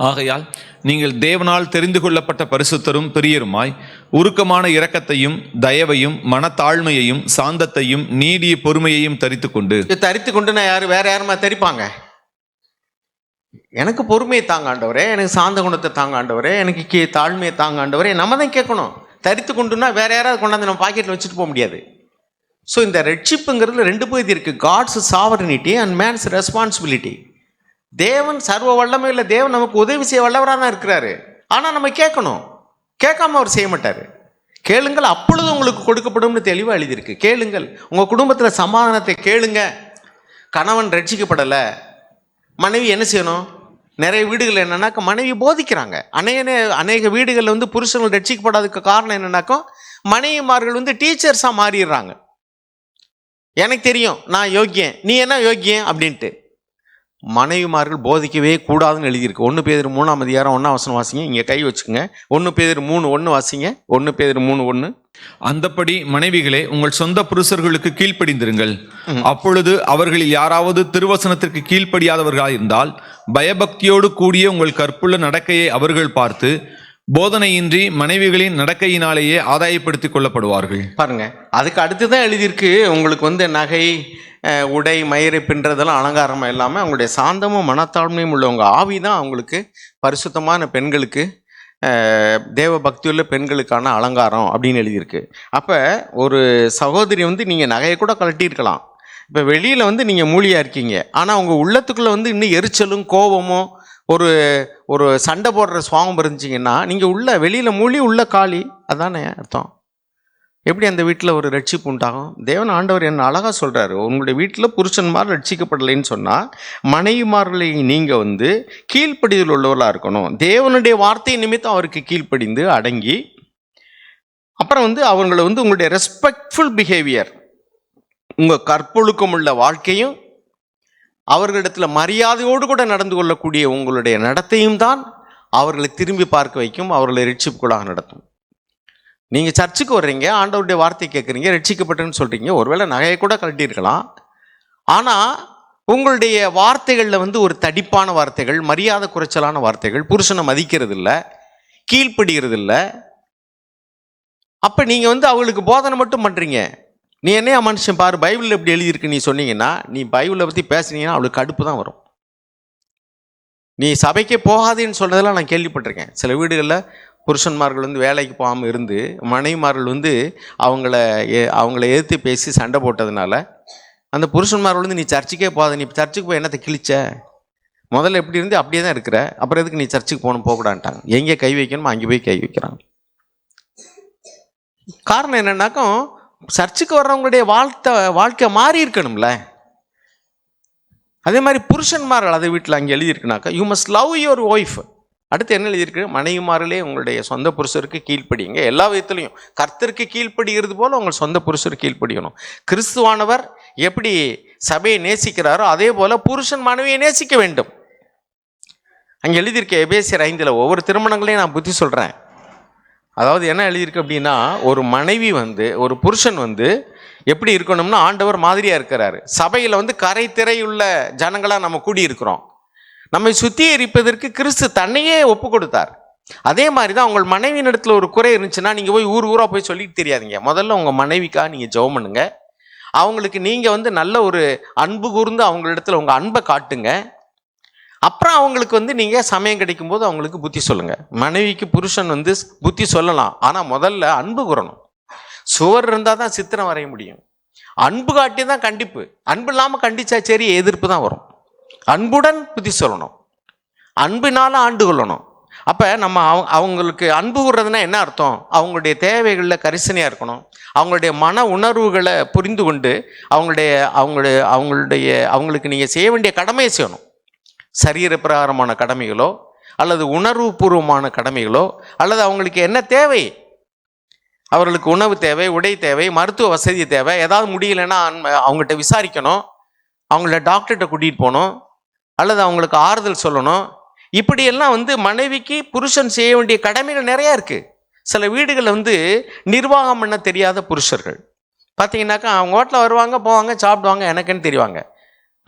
ஆகையால் நீங்கள் தேவனால் தெரிந்து கொள்ளப்பட்ட பரிசுத்தரும் பிரியருமாய் உருக்கமான இரக்கத்தையும் தயவையும் மனத்தாழ்மையையும் சாந்தத்தையும் நீடிய பொறுமையையும் தரித்து கொண்டு நான் யாரு வேற யாருமா தரிப்பாங்க? எனக்கு பொறுமையை தாங்க ஆண்டவரே, எனக்கு சாந்த குணத்தை தாங்க ஆண்டவரே, எனக்கு தாழ்மையை தாங்க ஆண்டவரே, நம்ம தான் கேட்கணும். தரித்து கொண்டுன்னா வேற யாராவது கொண்டாந்து நம்ம பாக்கெட்டில் வச்சுட்டு போக முடியாது. ஸோ இந்த ரெட்ஷிப்புங்கிறதுல 2 பகுதி இருக்குது. God's sovereignty and man's responsibility. தேவன் சர்வ வல்லமை இல்லை, தேவன் நமக்கு உதவி செய்ய வல்லவராக தான் இருக்கிறாரு. ஆனால் நம்ம கேட்கணும். கேட்காம அவர் செய்ய மாட்டார். கேளுங்கள் அப்பொழுது உங்களுக்கு கொடுக்கப்படும்னு தெளிவாக எழுதியிருக்கு. கேளுங்கள், உங்கள் குடும்பத்தில் சமாதானத்தை கேளுங்க. கணவன் ரட்சிக்கப்படலை, மனைவி என்ன செய்யணும்? நிறைய வீடுகள் என்னன்னாக்கா மனைவி போதிக்கிறாங்க. அநேக வீடுகளில் வந்து புருஷர்கள் ரட்சிக்கப்படாததுக்கு காரணம் என்னன்னாக்கா மனைவிமார்கள் வந்து டீச்சர்ஸாக மாறிடுறாங்க. எனக்கு தெரியும், நான் யோக்கியன், நீ என்ன யோக்கியன் அப்படின்ட்டு. மனைவிமார்கள் போதிக்கவே கூடாதுன்னு எழுதியிருக்கு. 1 பேதுரு 3:1 வாசிங்க. இங்கே கை வச்சுக்கோங்க. 1 பேதுரு 3:1 வாசிங்க. 1 பேதுரு 3:1. அந்தப்படி மனைவிகளே உங்கள் சொந்த புருஷர்களுக்கு கீழ்ப்படிந்திருங்கள். அப்பொழுது அவர்களில் யாராவது திருவசனத்திற்கு கீழ்ப்படியாதவர்களாக இருந்தால் பயபக்தியோடு கூடிய உங்கள் கற்புள்ள நடக்கையை அவர்கள் பார்த்து போதனையின்றி மனைவிகளின் நடக்கையினாலேயே ஆதாயப்படுத்திக் கொள்ளப்படுவார்கள். பாருங்க, அதுக்கு அடுத்துதான் எழுதியிருக்கு. உங்களுக்கு வந்து நகை, உடை, மயிரை பின்றதெல்லாம் அலங்காரமாக இல்லாமல் அவங்களுடைய சாந்தமும் மனத்தாழ்மையும் உள்ளவங்க ஆவி தான் அவங்களுக்கு பரிசுத்தமான பெண்களுக்கு, தேவ பக்தியுள்ள பெண்களுக்கான அலங்காரம் அப்படின்னு எழுதியிருக்கு. அப்போ ஒரு சகோதரி வந்து நீங்கள் நகையை கூட கழட்டியிருக்கலாம். இப்போ வெளியில் வந்து நீங்கள் மூலியாக இருக்கீங்க, ஆனால் உங்கள் உள்ளத்துக்குள்ளே வந்து இன்னும் எரிச்சலும் கோபமும் ஒரு சண்டை போடுற சுவாபம் இருந்துச்சிங்கன்னா நீங்கள் வெளியில் மூலி உள்ள காளி, அதானே அர்த்தம். எப்படி அந்த வீட்டில் ஒரு ரட்சிப்பு உண்டாகும்? தேவன் ஆண்டவர் என்ன அழகாக சொல்கிறாரு, உங்களுடைய வீட்டில் புருஷன்மார் ரட்சிக்கப்படலைன்னு சொன்னால் மனைவிமார்களை நீங்கள் வந்து கீழ்ப்படிதல் உள்ளவர்களாக இருக்கணும். தேவனுடைய வார்த்தை நிமித்தம் அவருக்கு கீழ்ப்படிந்து அடங்கி, அப்புறம் வந்து அவங்களை வந்து உங்களுடைய ரெஸ்பெக்ட்ஃபுல் பிஹேவியர், உங்கள் கற்பொழுக்கம் உள்ள வாழ்க்கையும் அவர்களிடத்தில் மரியாதையோடு கூட நடந்து கொள்ளக்கூடிய உங்களுடைய நடத்தையும் தான் அவர்களை திரும்பி பார்க்க வைக்கும், அவர்களை ரட்சிப்புக்குள்ளாக நடத்தும். நீங்கள் சர்ச்சுக்கு வர்றீங்க, ஆண்டவருடைய வார்த்தை கேட்குறீங்க, ரட்சிக்கப்பட்டேன்னு சொல்கிறீங்க, ஒருவேளை நகையை கூட கழட்டியிருக்கலாம். ஆனால் உங்களுடைய வார்த்தைகளில் வந்து ஒரு தடிப்பான வார்த்தைகள், மரியாதை குறைச்சலான வார்த்தைகள், புருஷனை மதிக்கிறது இல்லை, கீழ்ப்படுகிறது இல்லை. அப்போ நீங்கள் வந்து அவங்களுக்கு போதனை மட்டும் பண்ணுறீங்க. நீ என்னையா மனுஷன் பாரு, பைபிளில் எப்படி எழுதியிருக்கு நீ சொன்னீங்கன்னா, நீ பைபிளை பற்றி பேசுனீங்கன்னா அவளுக்கு கடுப்பு தான் வரும். நீ சபைக்கே போகாதேன்னு சொன்னதெல்லாம் நான் கேள்விப்பட்டிருக்கேன். சில வீடுகளில் புருஷன்மார்கள் வந்து வேலைக்கு போகாமல் இருந்து மனைவிமார்கள் வந்து அவங்கள எதிர்த்து பேசி சண்டை போட்டதுனால அந்த புருஷன்மார்கள் வந்து நீ சர்ச்சுக்கே போகாத, நீ சர்ச்சுக்கு போய் என்னத்தை கிழிச்ச, முதல்ல எப்படி இருந்து அப்படியே தான் இருக்கிற, அப்புறம் எதுக்கு நீ சர்ச்சுக்கு போகக்கூடாதுட்டாங்க. எங்கே கை வைக்கணுமோ அங்கே போய் கை வைக்கிறாங்க. காரணம் என்னன்னாக்கா சர்ச்சுக்கு வர்றவங்களுடைய வாழ்க்கை மாறி இருக்கணும்ல. அதே மாதிரி புருஷன்மார்கள் அதை வீட்டில் அங்கே எழுதியிருக்குனாக்கா, you must love your wife. அடுத்து என்ன எழுதியிருக்கு? மனைவிமாரிலே உங்களுடைய சொந்த புருஷருக்கு கீழ்ப்படியுங்க எல்லா விதத்துலையும். கர்த்தருக்கு கீழ்ப்படுகிறது போல உங்கள் சொந்த புருஷருக்கு கீழ்ப்படியணும். கிறிஸ்துவானவர் எப்படி சபையை நேசிக்கிறாரோ அதே போல புருஷன் மனைவியை நேசிக்க வேண்டும். அங்கே எழுதியிருக்க எபேசியர் 5 ஒவ்வொரு திருமணங்களையும் நான் புத்தி சொல்கிறேன். அதாவது என்ன எழுதியிருக்கு அப்படின்னா, ஒரு மனைவி ஒரு புருஷன் எப்படி இருக்கணும்னா ஆண்டவர் மாதிரியாக இருக்கிறாரு. சபையில் கரை திரையுள்ள ஜனங்களாக நம்ம கூடியிருக்கிறோம். நம்மை சுத்திகரிப்பதற்கு கிறிஸ்து தன்னையே ஒப்பு கொடுத்தார். அதே மாதிரி தான் உங்கள் மனைவியின் இடத்துல ஒரு குறை இருந்துச்சுன்னா நீங்கள் போய் ஊராக போய் சொல்லிட்டு தெரியாதீங்க. முதல்ல உங்கள் மனைவிக்காக நீங்கள் ஜெபம் பண்ணுங்க. அவங்களுக்கு நீங்கள் நல்ல ஒரு அன்பு கூர்ந்து அவங்களிடத்துல உங்கள் அன்பை காட்டுங்க. அப்புறம் அவங்களுக்கு நீங்கள் சமயம் கிடைக்கும்போது அவங்களுக்கு புத்தி சொல்லுங்க. மனைவிக்கு புருஷன் புத்தி சொல்லலாம், ஆனால் முதல்ல அன்பு கூறணும். சுவர் இருந்தால் தான் சித்திரம் வரைய முடியும். அன்பு காட்டி தான் கண்டிப்பு. அன்பு இல்லாமல் கண்டிச்சா சரி எதிர்ப்பு தான் வரும். அன்புடன் புத்தி சொல்லணும், அன்பினால ஆண்டு கொள்ளணும். அப்போ நம்ம அவங்களுக்கு அன்பு கூறுறதுனா என்ன அர்த்தம்? அவங்களுடைய தேவைகளில் கரிசனையாக இருக்கணும். அவங்களுடைய மன உணர்வுகளை புரிந்து கொண்டு அவங்களுக்கு நீங்கள் செய்ய வேண்டிய கடமையை செய்யணும். சரீர பிரகாரமான கடமைகளோ அல்லது உணர்வு பூர்வமான கடமைகளோ அல்லது அவங்களுக்கு என்ன தேவை, அவர்களுக்கு உணவு தேவை, உடை தேவை, மருத்துவ வசதி தேவை, ஏதாவது முடியலைன்னா அவங்கள்ட்ட விசாரிக்கணும், அவங்கள டாக்டர்கிட்ட கூட்டிகிட்டு போகணும் அல்லது அவங்களுக்கு ஆறுதல் சொல்லணும். இப்படியெல்லாம் மனைவிக்கு புருஷன் செய்ய வேண்டிய கடமைகள் நிறையா இருக்குது. சில வீடுகளில் நிர்வாகம் பண்ண தெரியாத புருஷர்கள் பார்த்தீங்கன்னாக்கா அவங்க வீட்டில் வருவாங்க, போவாங்க, சாப்பிடுவாங்க, எனக்குன்னு தெரிவாங்க.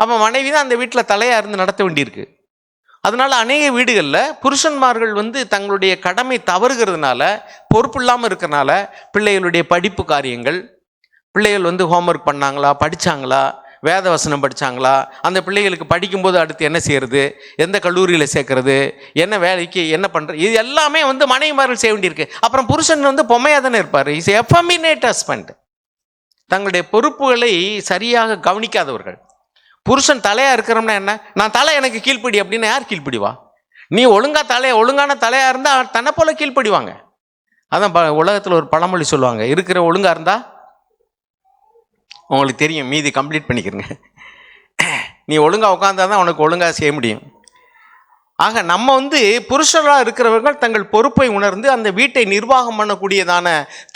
அப்போ மனைவி தான் அந்த வீட்டில் தலையாக இருந்து நடத்த வேண்டியிருக்கு. அதனால் அநேக வீடுகளில் புருஷன்மார்கள் தங்களுடைய கடமை தவறுகிறதுனால, பொறுப்பு இல்லாமல் இருக்கிறனால பிள்ளைகளுடைய படிப்பு காரியங்கள், பிள்ளைகள் ஹோம்ஒர்க் பண்ணாங்களா, படித்தாங்களா, வேத வசனம் படித்தாங்களா, அந்த பிள்ளைகளுக்கு படிக்கும்போது அடுத்து என்ன செய்கிறது, எந்த கல்லூரியில் சேர்க்கறது, என்ன வேலைக்கு என்ன பண்ணுறது, இது எல்லாமே மனைவிமார்கள் செய்ய வேண்டியிருக்கு. அப்புறம் புருஷன் பொம்மையாக தானே இருப்பார். Is effeminate husband. தங்களுடைய பொறுப்புகளை சரியாக கவனிக்காதவர்கள். புருஷன் தலையாக இருக்கிறோம்னா என்ன, நான் தலை எனக்கு கீழ்ப்படி அப்படின்னு யார் கீழ்ப்படிவா? நீ ஒழுங்கான தலையாக இருந்தால் தன்னை போல கீழ்ப்படிவாங்க. அதான் உலகத்தில் ஒரு பழமொழி சொல்லுவாங்க, இருக்கிற ஒழுங்காக இருந்தால் உங்களுக்கு தெரியும், மீதி கம்ப்ளீட் பண்ணிக்கிறங்க. நீ ஒழுங்காக உட்காந்தா தான் உனக்கு ஒழுங்காக செய்ய முடியும். ஆக நம்ம புருஷராக இருக்கிறவர்கள் தங்கள் பொறுப்பை உணர்ந்து அந்த வீட்டை நிர்வாகம் பண்ணக்கூடியதான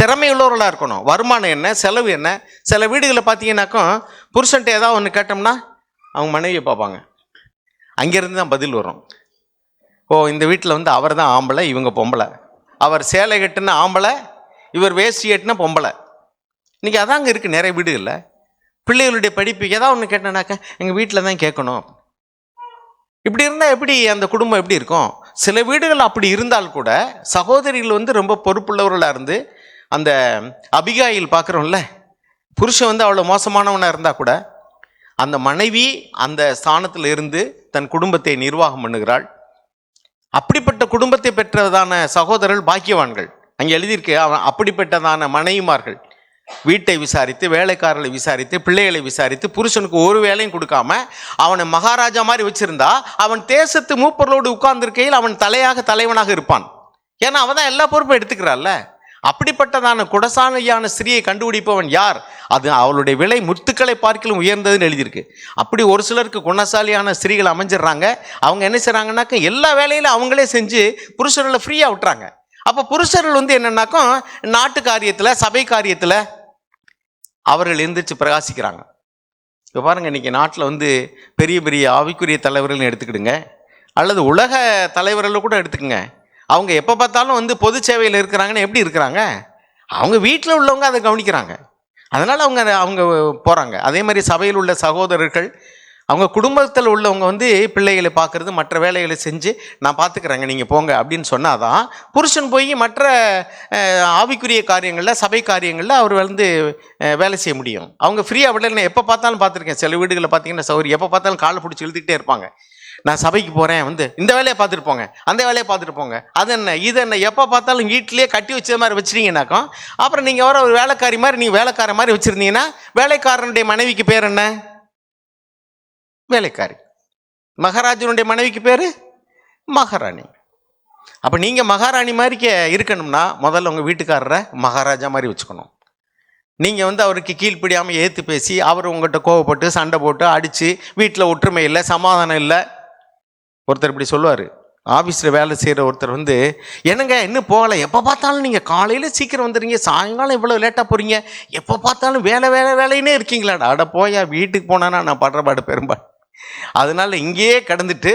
திறமையுள்ளவர்களாக இருக்கணும். வருமானம் என்ன, செலவு என்ன. சில வீடுகளில் பார்த்தீங்கன்னாக்கும் புருஷன்ட்ட ஏதாவது ஒன்று கேட்டோம்னா அவங்க மனைவியை பார்ப்பாங்க, அங்கேருந்து தான் பதில் வரும். இந்த வீட்டில் அவர் தான் ஆம்பளை, இவங்க பொம்பளை. அவர் சேலை கட்டுன ஆம்பளை, இவர் வேஷ்டி கட்டுன பொம்பளை. இன்றைக்கி அதாங்க இருக்குது நிறைய வீடுகளில். பிள்ளைகளுடைய படிப்புக்கு ஏதாவது ஒன்று கேட்டேனாக்கா எங்கள் வீட்டில் தான் கேட்கணும். இப்படி இருந்தால் எப்படி அந்த குடும்பம் எப்படி இருக்கும்? சில வீடுகள் அப்படி இருந்தால் கூட சகோதரிகள் ரொம்ப பொறுப்புள்ளவர்களாக இருந்து, அந்த அபிகாயில் பார்க்குறோம்ல, புருஷன் அவ்வளோ மோசமானவனாக இருந்தால் கூட அந்த மனைவி அந்த ஸ்தானத்தில் இருந்து தன் குடும்பத்தை நிர்வாகம் பண்ணுகிறாள். அப்படிப்பட்ட குடும்பத்தை பெற்றதான சகோதரர்கள் பாக்கியவான்கள். அங்கே எழுதியிருக்கு, அப்படிப்பட்டதான மனைவிமார்கள் வீட்டை விசாரித்து, வேலைக்காரர்களை விசாரித்து, பிள்ளைகளை விசாரித்து, புருஷனுக்கு ஒரு வேலையும் கொடுக்காம அவனை மகாராஜா மாதிரி வச்சிருந்தா அவன் தேசத்து மூப்பர்களோடு உட்கார்ந்திருக்கையில் அவன் தலைவனாக இருப்பான். ஏன்னா அவன் தான் எல்லா பொறுப்பும் எடுத்துக்கிறான்ல. அப்படிப்பட்டதான குடசாலையான ஸ்திரியை கண்டுபிடிப்பவன் யார்? அது அவளுடைய விலை முத்துக்களை பார்க்கிலும் உயர்ந்ததுன்னு எழுதியிருக்கு. அப்படி ஒரு சிலருக்கு குணசாலியான ஸ்திரீகள் அமைஞ்சிடுறாங்க. அவங்க என்ன செய்கிறாங்கன்னாக்கா எல்லா வேலையிலும் அவங்களே செஞ்சு புருஷர்களை ஃப்ரீயாக விட்டுறாங்க. அப்போ புருஷர்கள் என்னன்னாக்கும் நாட்டு காரியத்தில், சபை காரியத்தில் அவர்கள் எந்திரிச்சு பிரகாசிக்கிறாங்க. இப்போ பாருங்கள், இன்றைக்கி நாட்டில் பெரிய பெரிய ஆவிக்குரிய தலைவர்கள்னு எடுத்துக்கிடுங்க, அல்லது உலக தலைவர்கள் கூட எடுத்துக்கோங்க. அவங்க எப்போ பார்த்தாலும் பொது சேவையில் இருக்கிறாங்கன்னு எப்படி இருக்கிறாங்க? அவங்க வீட்டில் உள்ளவங்க அதை கவனிக்கிறாங்க, அதனால் அவங்க போகிறாங்க. அதே மாதிரி சபையில் உள்ள சகோதரர்கள் அவங்க குடும்பத்தில் உள்ளவங்க பிள்ளைகளை பார்க்குறது, மற்ற வேலைகளை செஞ்சு நான் பார்த்துக்கிறேங்க நீங்கள் போங்க அப்படின்னு சொன்னாதான் புருஷன் போய் மற்ற ஆவிக்குரிய காரியங்களில், சபை காரியங்களில் அவர் வேலை செய்ய முடியும். அவங்க ஃப்ரீயாக விடலை. எப்போ பார்த்தாலும் பார்த்துருக்கேன், சில வீடுகளில் பார்த்தீங்கன்னா சௌரி எப்போ பார்த்தாலும் காலை பிடிச்சி இழுத்துக்கிட்டே இருப்பாங்க. நான் சபைக்கு போகிறேன், இந்த வேலையை பார்த்துட்டு போங்க, அந்த வேலையை பார்த்துட்டு போங்க, அது என்ன இது என்ன, எப்போ பார்த்தாலும் வீட்டிலேயே கட்டி வச்ச மாதிரி வச்சுட்டீங்கன்னாக்கா அப்புறம் நீங்கள் வர ஒரு வேலைக்காரி மாதிரி, நீங்கள் வேலைக்கார மாதிரி வச்சுருந்தீங்கன்னா வேலைக்காரனுடைய மனைவிக்கு பேர் என்ன? வேலைக்காரி. மகாராஜனுடைய மனைவிக்கு பேர் மகாராணி. அப்போ நீங்கள் மகாராணி மாதிரி இருக்கணும்னா முதல்ல உங்கள் வீட்டுக்காரரை மகாராஜா மாதிரி வச்சுக்கணும். நீங்கள் அவருக்கு கீழ்ப்படியாமல் ஏற்று பேசி அவர் உங்கள்கிட்ட கோவப்பட்டு சண்டை போட்டு அடித்து வீட்டில் ஒற்றுமை இல்லை, சமாதானம் இல்லை. ஒருத்தர் இப்படி சொல்லுவார், ஆஃபீஸில் வேலை செய்கிற ஒருத்தர் வந்து, என்னங்க இன்னும் போகலை, எப்போ பார்த்தாலும் நீங்கள் காலையில் சீக்கிரம் வந்துடுறீங்க, சாயங்காலம் இவ்வளோ லேட்டாக போகிறீங்க, எப்போ பார்த்தாலும் வேலை வேலை வேலைன்னே இருக்கீங்களாடா. அட போயா, வீட்டுக்கு போனான்னா நான் படுற பாடு பெரும்பாடு. அதனால் இங்கேயே கிடந்துட்டு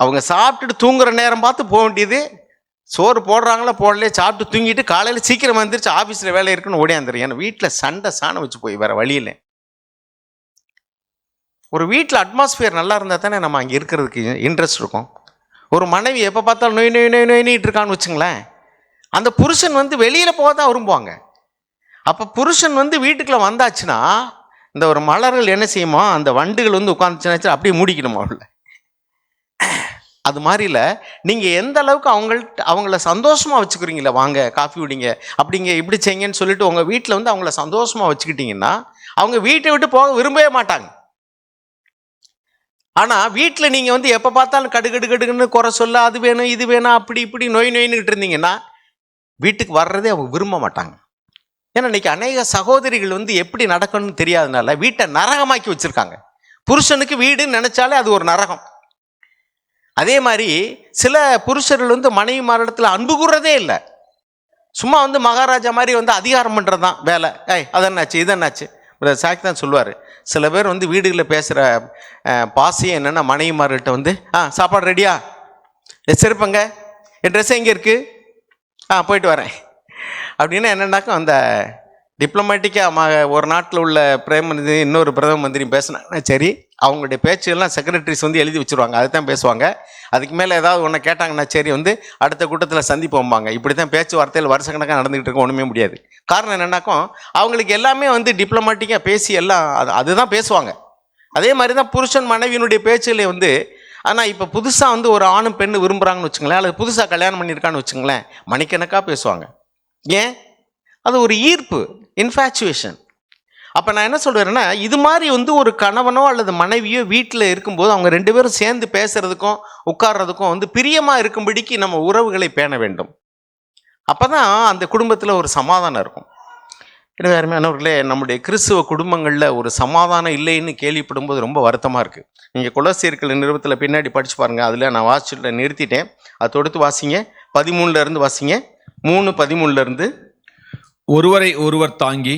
அவங்க சாப்பிட்டுட்டு தூங்குற நேரம் பார்த்து போக வேண்டியது. சோறு போடுறாங்களா போடலையே, சாப்பிட்டு தூங்கிட்டு காலையில் சீக்கிரம் வந்துருச்சு, ஆஃபீஸில் வேலை இருக்குன்னு ஓடியாந்துரு. ஏன்னா வீட்டில் சண்டை சாணம் வச்சு போய் வேறு வழியில். ஒரு வீட்டில் அட்மாஸ்பியர் நல்லா இருந்தால் தானே நம்ம அங்கே இருக்கிறதுக்கு இன்ட்ரெஸ்ட் இருக்கும். ஒரு மனைவி எப்போ பார்த்தாலும் நோய் நோய் நோய் நோயின்னு இருக்கான்னு வச்சுங்களேன், அந்த புருஷன் வந்து வெளியில் போக தான் விரும்புவாங்க. அப்போ புருஷன் வந்து வீட்டுக்குள்ளே வந்தாச்சுன்னா இந்த ஒரு மலர்கள் என்ன செய்யுமோ, அந்த வண்டுகள் வந்து உட்காந்துச்சுன்னா அப்படியே மூடிக்கணுமா அவங்கள. அது மாதிரில நீங்கள் எந்த அளவுக்கு அவங்கள சந்தோஷமாக வச்சுக்கிறீங்களா, வாங்க காஃபி குடிங்க அப்படிங்க இப்படி செய்யுங்கன்னு சொல்லிட்டு உங்கள் வீட்டில் வந்து அவங்கள சந்தோஷமாக வச்சுக்கிட்டிங்கன்னா அவங்க வீட்டை விட்டு போக விரும்பவே மாட்டாங்க. ஆனால் வீட்டில் நீங்கள் வந்து எப்போ பார்த்தாலும் கடுகடுன்னு குறை சொல்ல, அது வேணும் இது வேணும் அப்படி இப்படி நோய் நோயின்னுக்கிட்டு இருந்தீங்கன்னா வீட்டுக்கு வர்றதே அவங்க விரும்ப மாட்டாங்க. ஏன்னா இன்றைக்கி அநேக சகோதரிகள் வந்து எப்படி நடக்கணும்னு தெரியாதனால வீட்டை நரகமாக்கி வச்சுருக்காங்க. புருஷனுக்கு வீடுன்னு நினச்சாலே அது ஒரு நரகம். அதே மாதிரி சில புருஷர்கள் வந்து மனைவிமாரிடத்தில் அன்பு கூறதே இல்லை. சும்மா வந்து மகாராஜா மாதிரி வந்து அதிகாரம் பண்ணுறது தான் வேலை. அதென்னாச்சு இதென்னாச்சு சாக்கி தான் சொல்லுவார். சில பேர் வந்து வீடுகளில் பேசுகிற பாசியம் என்னென்னா, மனைவிமார்கிட்ட வந்து சாப்பாடு ரெடியா, செருப்பங்க, என் ட்ரெஸ் எங்கே இருக்குது, போயிட்டு வரேன் அப்படின்னா என்னென்னாக்கா, அந்த டிப்ளமேட்டிக்காக ஒரு நாட்டில் உள்ள பிரதம மந்திரி இன்னொரு பிரதம மந்திரி பேசினாங்கன்னா சரி, அவங்களுடைய பேச்சுகள்லாம் செக்ரட்டரிஸ் வந்து எழுதி வச்சுருவாங்க, அதை தான் பேசுவாங்க. அதுக்கு மேலே ஏதாவது ஒன்று கேட்டாங்கன்னா சரி வந்து அடுத்த கூட்டத்தில் சந்திப்போம்பாங்க. இப்படி தான் பேச்சுவார்த்தையில் வருஷக்கணக்காக நடந்துகிட்டு இருக்க, ஒன்றுமே முடியாது. காரணம் என்னென்னாக்கும் அவங்களுக்கு எல்லாமே வந்து டிப்ளமேட்டிக்காக பேசி எல்லாம் அதுதான் பேசுவாங்க. அதே மாதிரி தான் புருஷன் மனைவியினுடைய பேச்சுகளை வந்து. ஆனால் இப்போ புதுசாக வந்து ஒரு ஆணும் பெண்ணு விரும்புகிறாங்கன்னு வச்சுங்களேன், அல்லது புதுசாக கல்யாணம் பண்ணியிருக்கான்னு வச்சுங்களேன், மணிக்கணக்காக பேசுவாங்க. ஏன்? அது ஒரு ஈர்ப்பு, இன்ஃபேச்சுவேஷன். அப்போ நான் என்ன சொல்கிறேன்னா, இது மாதிரி வந்து ஒரு கணவனோ அல்லது மனைவியோ வீட்டில் இருக்கும்போது அவங்க ரெண்டு பேரும் சேர்ந்து பேசுகிறதுக்கும் உட்கார்றதுக்கும் வந்து பிரியமாக இருக்கும்படிக்கு நம்ம உறவுகளை பேண வேண்டும். அப்போ தான் அந்த குடும்பத்தில் ஒரு சமாதானம் இருக்கும். எனவே அருமையானவர்களே, நம்முடைய கிறிஸ்துவ குடும்பங்களில் ஒரு சமாதானம் இல்லைன்னு கேள்விப்படும்போது ரொம்ப வருத்தமாக இருக்குது. நீங்கள் கொலோசியர்கள் நிறுவத்தில் பின்னாடி படித்து பாருங்கள், அதில் நான் வாசிச்சுட்டு நிறுத்திட்டேன். அதை தொடுத்து வாசிங்க, 13 வாசிங்க, 3:13. ஒருவரை ஒருவர் தாங்கி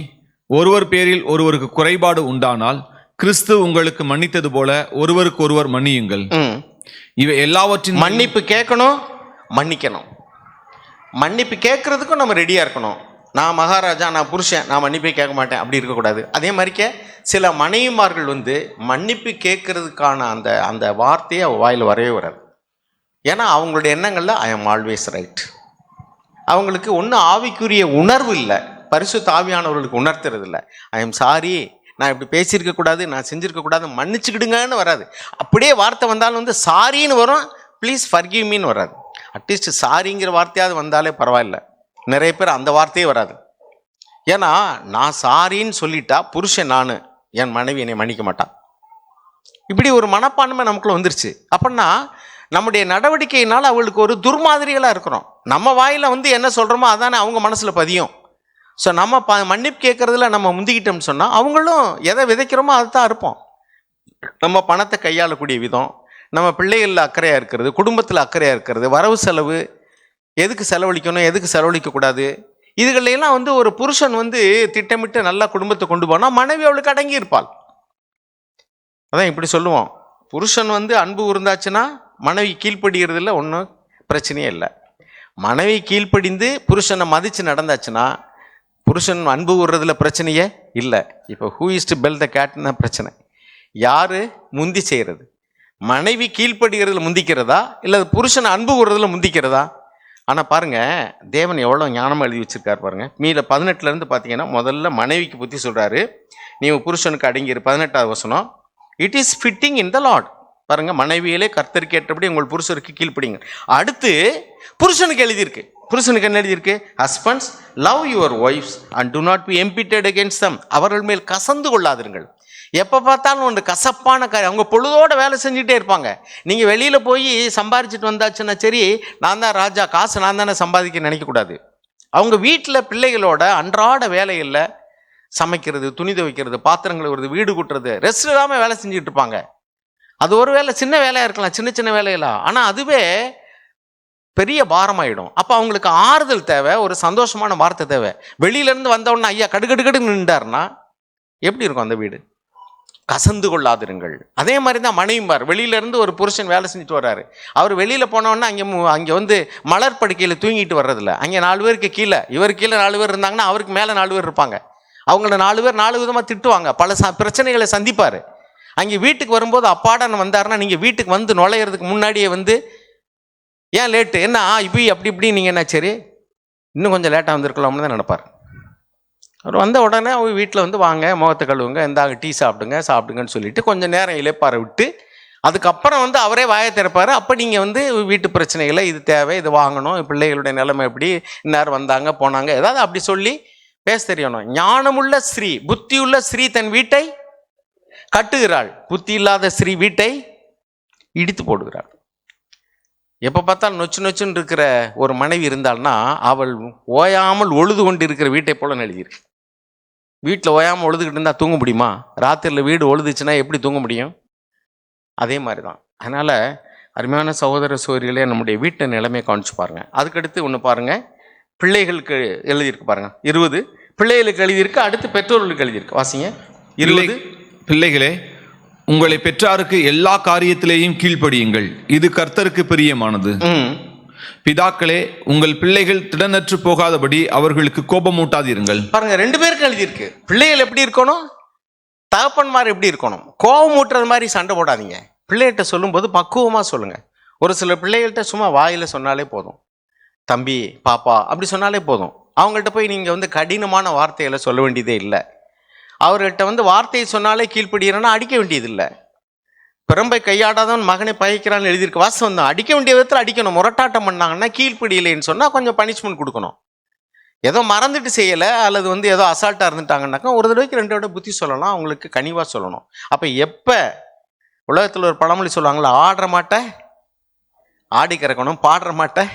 ஒருவர் பேரில் ஒருவருக்கு குறைபாடு உண்டானால் கிறிஸ்து உங்களுக்கு மன்னித்தது போல ஒருவருக்கு ஒருவர் மன்னியுங்கள். இவை எல்லாவற்றின் மன்னிப்பு கேட்கணும், மன்னிக்கணும். மன்னிப்பு கேட்கறதுக்கும் நம்ம ரெடியாக இருக்கணும். நான் மகாராஜா, நான் புருஷன், நான் மன்னிப்பே கேட்க மாட்டேன் அப்படி இருக்கக்கூடாது. அதே மாதிரிக்கே சில மனைவிமார்கள் வந்து மன்னிப்பு கேட்கறதுக்கான அந்த வார்த்தையை அவள் வாயில் வரவே வராது. ஏன்னா அவங்களுடைய எண்ணங்களில் ஐ எம் ஆல்வேஸ் ரைட். அவங்களுக்கு ஒன்றும் ஆவிக்குரிய உணர்வு இல்லை, பரிசுத்த ஆவியானவர்களுக்கு உணர்த்துறது இல்லை. ஐ எம் சாரி, நான் இப்படி பேசியிருக்கக்கூடாது, நான் செஞ்சுருக்கக்கூடாது, மன்னிச்சுக்கிடுங்கன்னு வராது. அப்படியே வார்த்தை வந்தாலும் வந்து சாரின்னு வரும், ப்ளீஸ் ஃபர்கிவ் மீன்னு வராது. அட்லீஸ்ட் சாரிங்கிற வார்த்தையாவது வந்தாலே பரவாயில்ல. நிறைய பேர் அந்த வார்த்தையே வராது. ஏன்னா நான் சாரின்னு சொல்லிட்டா புருஷன் நான், என் மனைவி என்னை மன்னிக்க மாட்டான். இப்படி ஒரு மனப்பான்மை நமக்குள்ள வந்துருச்சு. அப்படின்னா நம்முடைய நடவடிக்கையினால் அவளுக்கு ஒரு துர்மாதிரிகளாக இருக்கிறோம். நம்ம வாயில் வந்து என்ன சொல்கிறோமோ அதானே அவங்க மனசில் பதியும். ஸோ நம்ம மன்னிப்பு கேட்குறதுல நம்ம முந்திக்கிட்டோம்னு சொன்னால் அவங்களும் எதை விதைக்கிறோமோ அதை தான் இருப்போம். நம்ம பணத்தை கையாளக்கூடிய விதம், நம்ம பிள்ளைகளில் அக்கறையாக இருக்கிறது, குடும்பத்தில் அக்கறையாக இருக்கிறது, வரவு செலவு, எதுக்கு செலவழிக்கணும் எதுக்கு செலவழிக்கக்கூடாது, இதுகளெல்லாம் வந்து ஒரு புருஷன் வந்து திட்டமிட்டு நல்லா குடும்பத்தை கொண்டு போனால் மனைவி அவளுக்கு அடங்கி இருப்பாள். அதான் இப்படி சொல்லுவோம், புருஷன் வந்து அன்பு இருந்தாச்சுன்னா மனைவி கீழ்ப்படுகிறதுல ஒன்றும் பிரச்சனையே இல்லை. மனைவி கீழ்ப்படிந்து புருஷனை மதித்து நடந்தாச்சுன்னா புருஷன் அன்பு கூறுறதுல பிரச்சனையே இல்லை. இப்போ ஹூ இஸ் டு பெல் த கேட்னா பிரச்சனை. யார் முந்தி செய்கிறது? மனைவி கீழ்ப்படுகிறதுல முந்திக்கிறதா இல்லை புருஷனை அன்பு கூறுறதுல முந்திக்கிறதா? ஆனால் பாருங்கள், தேவன் எவ்வளோ ஞானமாக எழுதி வச்சுருக்காரு பாருங்கள். மீத 18 பார்த்தீங்கன்னா முதல்ல மனைவிக்கு பற்றி சொல்கிறாரு, நீ புருஷனுக்கு அடங்கிரு. 18வது வசனம், it is fitting in the Lord. பாருங்கள், மனைவியிலே கர்த்தருக்கு ஏற்றபடி உங்கள் புருஷருக்கு கீழ்ப்படிங்க. அடுத்து புருஷனுக்கு எழுதியிருக்கு. புருஷனுக்கு என்ன எழுதியிருக்கு? Husbands love your wives and do not be embittered against them. அவர்கள் மேல் கசந்து கொள்ளாதீர்கள். எப்போ பார்த்தாலும் ஒன்று கசப்பான காரியம், அவங்க பொழுதோட வேலை செஞ்சுட்டே இருப்பாங்க. நீங்கள் வெளியில் போய் சம்பாதிச்சுட்டு வந்தாச்சுன்னா சரி, நான் தான் ராஜா, காசு நான் தானே சம்பாதிக்க நினைக்கக்கூடாது. அவங்க வீட்டில் பிள்ளைகளோட அன்றாட வேலைகளில் சமைக்கிறது, துணி துவைக்கிறது, பாத்திரங்கள் வருது, வீடு கூட்டுறது, ரெஸ்ட் இல்லாமல் வேலை செஞ்சுட்டு இருப்பாங்க. அது ஒரு வேலை சின்ன வேலையாக இருக்கலாம், சின்ன சின்ன வேலையெல்லாம். ஆனால் அதுவே பெரிய பாரமாயிடும். அப்போ அவங்களுக்கு ஆறுதல் தேவை, ஒரு சந்தோஷமான வார்த்தை தேவை. வெளியிலேருந்து வந்தவுடனே ஐயா கடுகடுகடு நின்றாருன்னா எப்படி இருக்கும் அந்த வீடு? கசந்து கொள்ளாதிருங்கள். அதே மாதிரி தான் மனைவிமார். வெளியிலேருந்து ஒரு புருஷன் வேலை செஞ்சுட்டு வர்றாரு, அவர் வெளியில் போனோன்னா அங்கே வந்து மலர் படுக்கையில் தூங்கிட்டு வர்றதில்ல. அங்கே 4 பேருக்கு கீழே, இவர் கீழே 4 பேர் இருந்தாங்கன்னா அவருக்கு மேலே 4 பேர் இருப்பாங்க. அவங்கள 4 பேர் 4 விதமாக திட்டுவாங்க, பல பிரச்சனைகளை சந்திப்பார். அங்கே வீட்டுக்கு வரும்போது அப்பாடான்னு வந்தாருன்னா, நீங்கள் வீட்டுக்கு வந்து நுழையிறதுக்கு முன்னாடியே வந்து ஏன் லேட்டு, என்ன இப்போ அப்படி இப்படி, நீங்கள் என்ன சரி இன்னும் கொஞ்சம் லேட்டாக வந்திருக்கலாம்னு தான் நினைப்பார். அவர் வந்த உடனே அவங்க வீட்டில் வந்து வாங்க, முகத்தை கழுவுங்க, இந்தாங்க டீ சாப்பிடுங்கன்னு சொல்லிட்டு கொஞ்சம் நேரம் இளைப்பார விட்டு அதுக்கப்புறம் வந்து அவரே வாயை திறப்பார். அப்போ நீங்கள் வந்து வீட்டு பிரச்சனைகளை, இது தேவை, இது வாங்கணும், பிள்ளைகளுடைய நிலைமை எப்படி, இன்னார் வந்தாங்க போனாங்க, ஏதாவது அப்படி சொல்லி பேச தெரியணும். ஞானமுள்ள ஸ்ரீ, புத்தியுள்ள ஸ்ரீ தன் வீட்டை கட்டுகிறாள், புத்தி இல்லாத ஸ்ரீ வீட்டை இடித்து போடுகிறாள். எப்போ பார்த்தாலும் நொச்சுன்னு இருக்கிற ஒரு மனைவி இருந்தால்னா அவள் ஓயாமல் ஒழுது கொண்டு இருக்கிற வீட்டை போல எழுதியிருக்கு. வீட்டில் ஓயாமல் ஒழுதுகிட்டு இருந்தால் தூங்க முடியுமா? ராத்திரியில் வீடு ஒழுதுச்சுன்னா எப்படி தூங்க முடியும்? அதே மாதிரி தான். அதனால் அருமையான சகோதர சகோதரிகளே, நம்முடைய வீட்டை நிலைமையை கவனிச்சு பாருங்கள். அதுக்கடுத்து ஒன்று பாருங்கள், பிள்ளைகளுக்கு எழுதியிருக்கு பாருங்கள் 20, பிள்ளைகளுக்கு எழுதியிருக்கு, அடுத்து பெற்றோர்களுக்கு எழுதியிருக்கு. வாசிங்க 20. பிள்ளைகளே, உங்களை பெற்றாருக்கு எல்லா காரியத்திலேயும் கீழ்ப்படியுங்கள், இது கர்த்தருக்கு பிரியமானது. பிதாக்களே, உங்கள் பிள்ளைகள் திடனற்று போகாதபடி அவர்களுக்கு கோபமூட்டாதிருங்கள். பாருங்க, 2 பேருக்கு எழுதியிருக்கு. பிள்ளைகள் எப்படி இருக்கணும், தகப்பன்மார் எப்படி இருக்கணும். கோபம் ஊட்டுறது மாதிரி சண்டை போடாதீங்க. பிள்ளைகிட்ட சொல்லும்போது பக்குவமாக சொல்லுங்கள். ஒரு சில பிள்ளைகள்கிட்ட சும்மா வாயில் சொன்னாலே போதும், தம்பி பாப்பா அப்படி சொன்னாலே போதும். அவங்கள்ட்ட போய் நீங்கள் வந்து கடினமான வார்த்தைகளை சொல்ல வேண்டியதே இல்லை. அவர்கிட்ட வந்து வார்த்தையை சொன்னாலே கீழ்ப்படுகிறேன்னா அடிக்க வேண்டியதில்லை. பிறம்பை கையாடாதவன் மகனை பகைக்கிறான்னு எழுதியிருக்கு. வாசம் தான், அடிக்க வேண்டிய விதத்தில் அடிக்கணும். முரட்டாட்டம் பண்ணாங்கன்னா, கீழ்ப்படியலைன்னு சொன்னால் கொஞ்சம் பனிஷ்மெண்ட் கொடுக்கணும். ஏதோ மறந்துட்டு செய்யலை அல்லது வந்து ஏதோ அசால்ட்டாக இருந்துட்டாங்கன்னாக்கா ஒரு தடவைக்கு 2 தடவை புத்தி சொல்லலாம், அவங்களுக்கு கனிவாக சொல்லணும். அப்போ எப்போ உலகத்தில் ஒரு பழமொழி சொல்லுவாங்களா, ஆடுற மாட்டை ஆடி கறக்கணும், பாடுற மாட்டை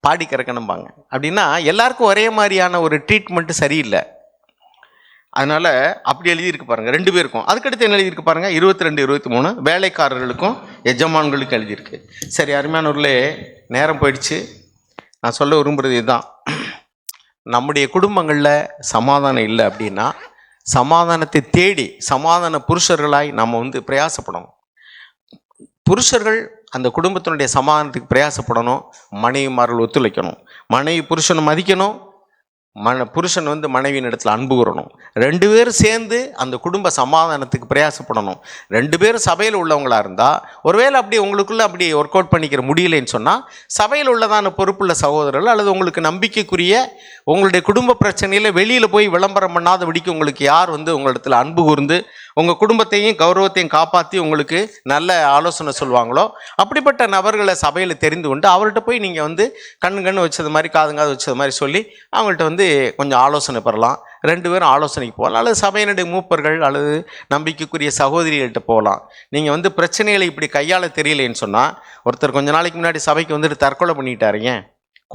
பாடி கறக்கணும்பாங்க. அப்படின்னா எல்லாருக்கும் ஒரே மாதிரியான ஒரு ட்ரீட்மெண்ட்டு சரியில்லை. அதனால் அப்படி எழுதியிருக்கு பாருங்கள் 2 பேருக்கும். அதுக்கடுத்து என்ன எழுதியிருக்கு பாருங்கள் 22, 23, வேலைக்காரர்களுக்கும் எஜமான்களுக்கும் எழுதியிருக்கு. சரி, அருமையானவர்களே, நேரம் போயிடுச்சு. நான் சொல்ல விரும்புகிறது இதுதான், நம்முடைய குடும்பங்களில் சமாதானம் இல்லை அப்படின்னா சமாதானத்தை தேடி சமாதான புருஷர்களாய் நம்ம வந்து பிரயாசப்படணும். புருஷர்கள் அந்த குடும்பத்தினுடைய சமாதானத்துக்கு பிரயாசப்படணும். மனைவிமார்கள் ஒத்துழைக்கணும், மனைவி புருஷனை மதிக்கணும், புருஷன் வந்து மனைவியின் இடத்துல அன்பு கூறணும். 2 பேரும் சேர்ந்து அந்த குடும்ப சமாதானத்துக்கு பிரயாசப்படணும். 2 பேரும் சபையில் உள்ளவங்களாக இருந்தால், ஒருவேளை அப்படி உங்களுக்குள்ளே அப்படி ஒர்க் அவுட் பண்ணிக்கிற முடியலைன்னு சொன்னால், சபையில் உள்ளதான பொறுப்புள்ள சகோதரர்கள் அல்லது உங்களுக்கு நம்பிக்கைக்குரிய உங்களுடைய குடும்ப பிரச்சனையில் வெளியில் போய் விளம்பரம் பண்ணாதபடிக்கு உங்களுக்கு யார் வந்து உங்களிடத்தில் அன்பு கூர்ந்து உங்கள் குடும்பத்தையும் கௌரவத்தையும் காப்பாற்றி உங்களுக்கு நல்ல ஆலோசனை சொல்லுவாங்களோ, அப்படிப்பட்ட நபர்களை சபையில் தெரிந்து கொண்டு அவர்கிட்ட போய் நீங்கள் வந்து கண்ணு வச்சது மாதிரி காதுங்காது வச்சது மாதிரி சொல்லி அவங்கள்ட்ட வந்து கொஞ்சம் ஆலோசனை பெறலாம். 2 பேரும் ஆலோசனைக்கு போகலாம், அல்லது சபையினுடைய மூப்பர்கள் அல்லது நம்பிக்கைக்குரிய சகோதரிகள்கிட்ட போகலாம். நீங்கள் வந்து பிரச்சனைகளை இப்படி கையாள தெரியலேன்னு சொன்னால், ஒருத்தர் கொஞ்ச நாளைக்கு முன்னாடி சபைக்கு வந்துட்டு தற்கொலை பண்ணிட்டாருங்க.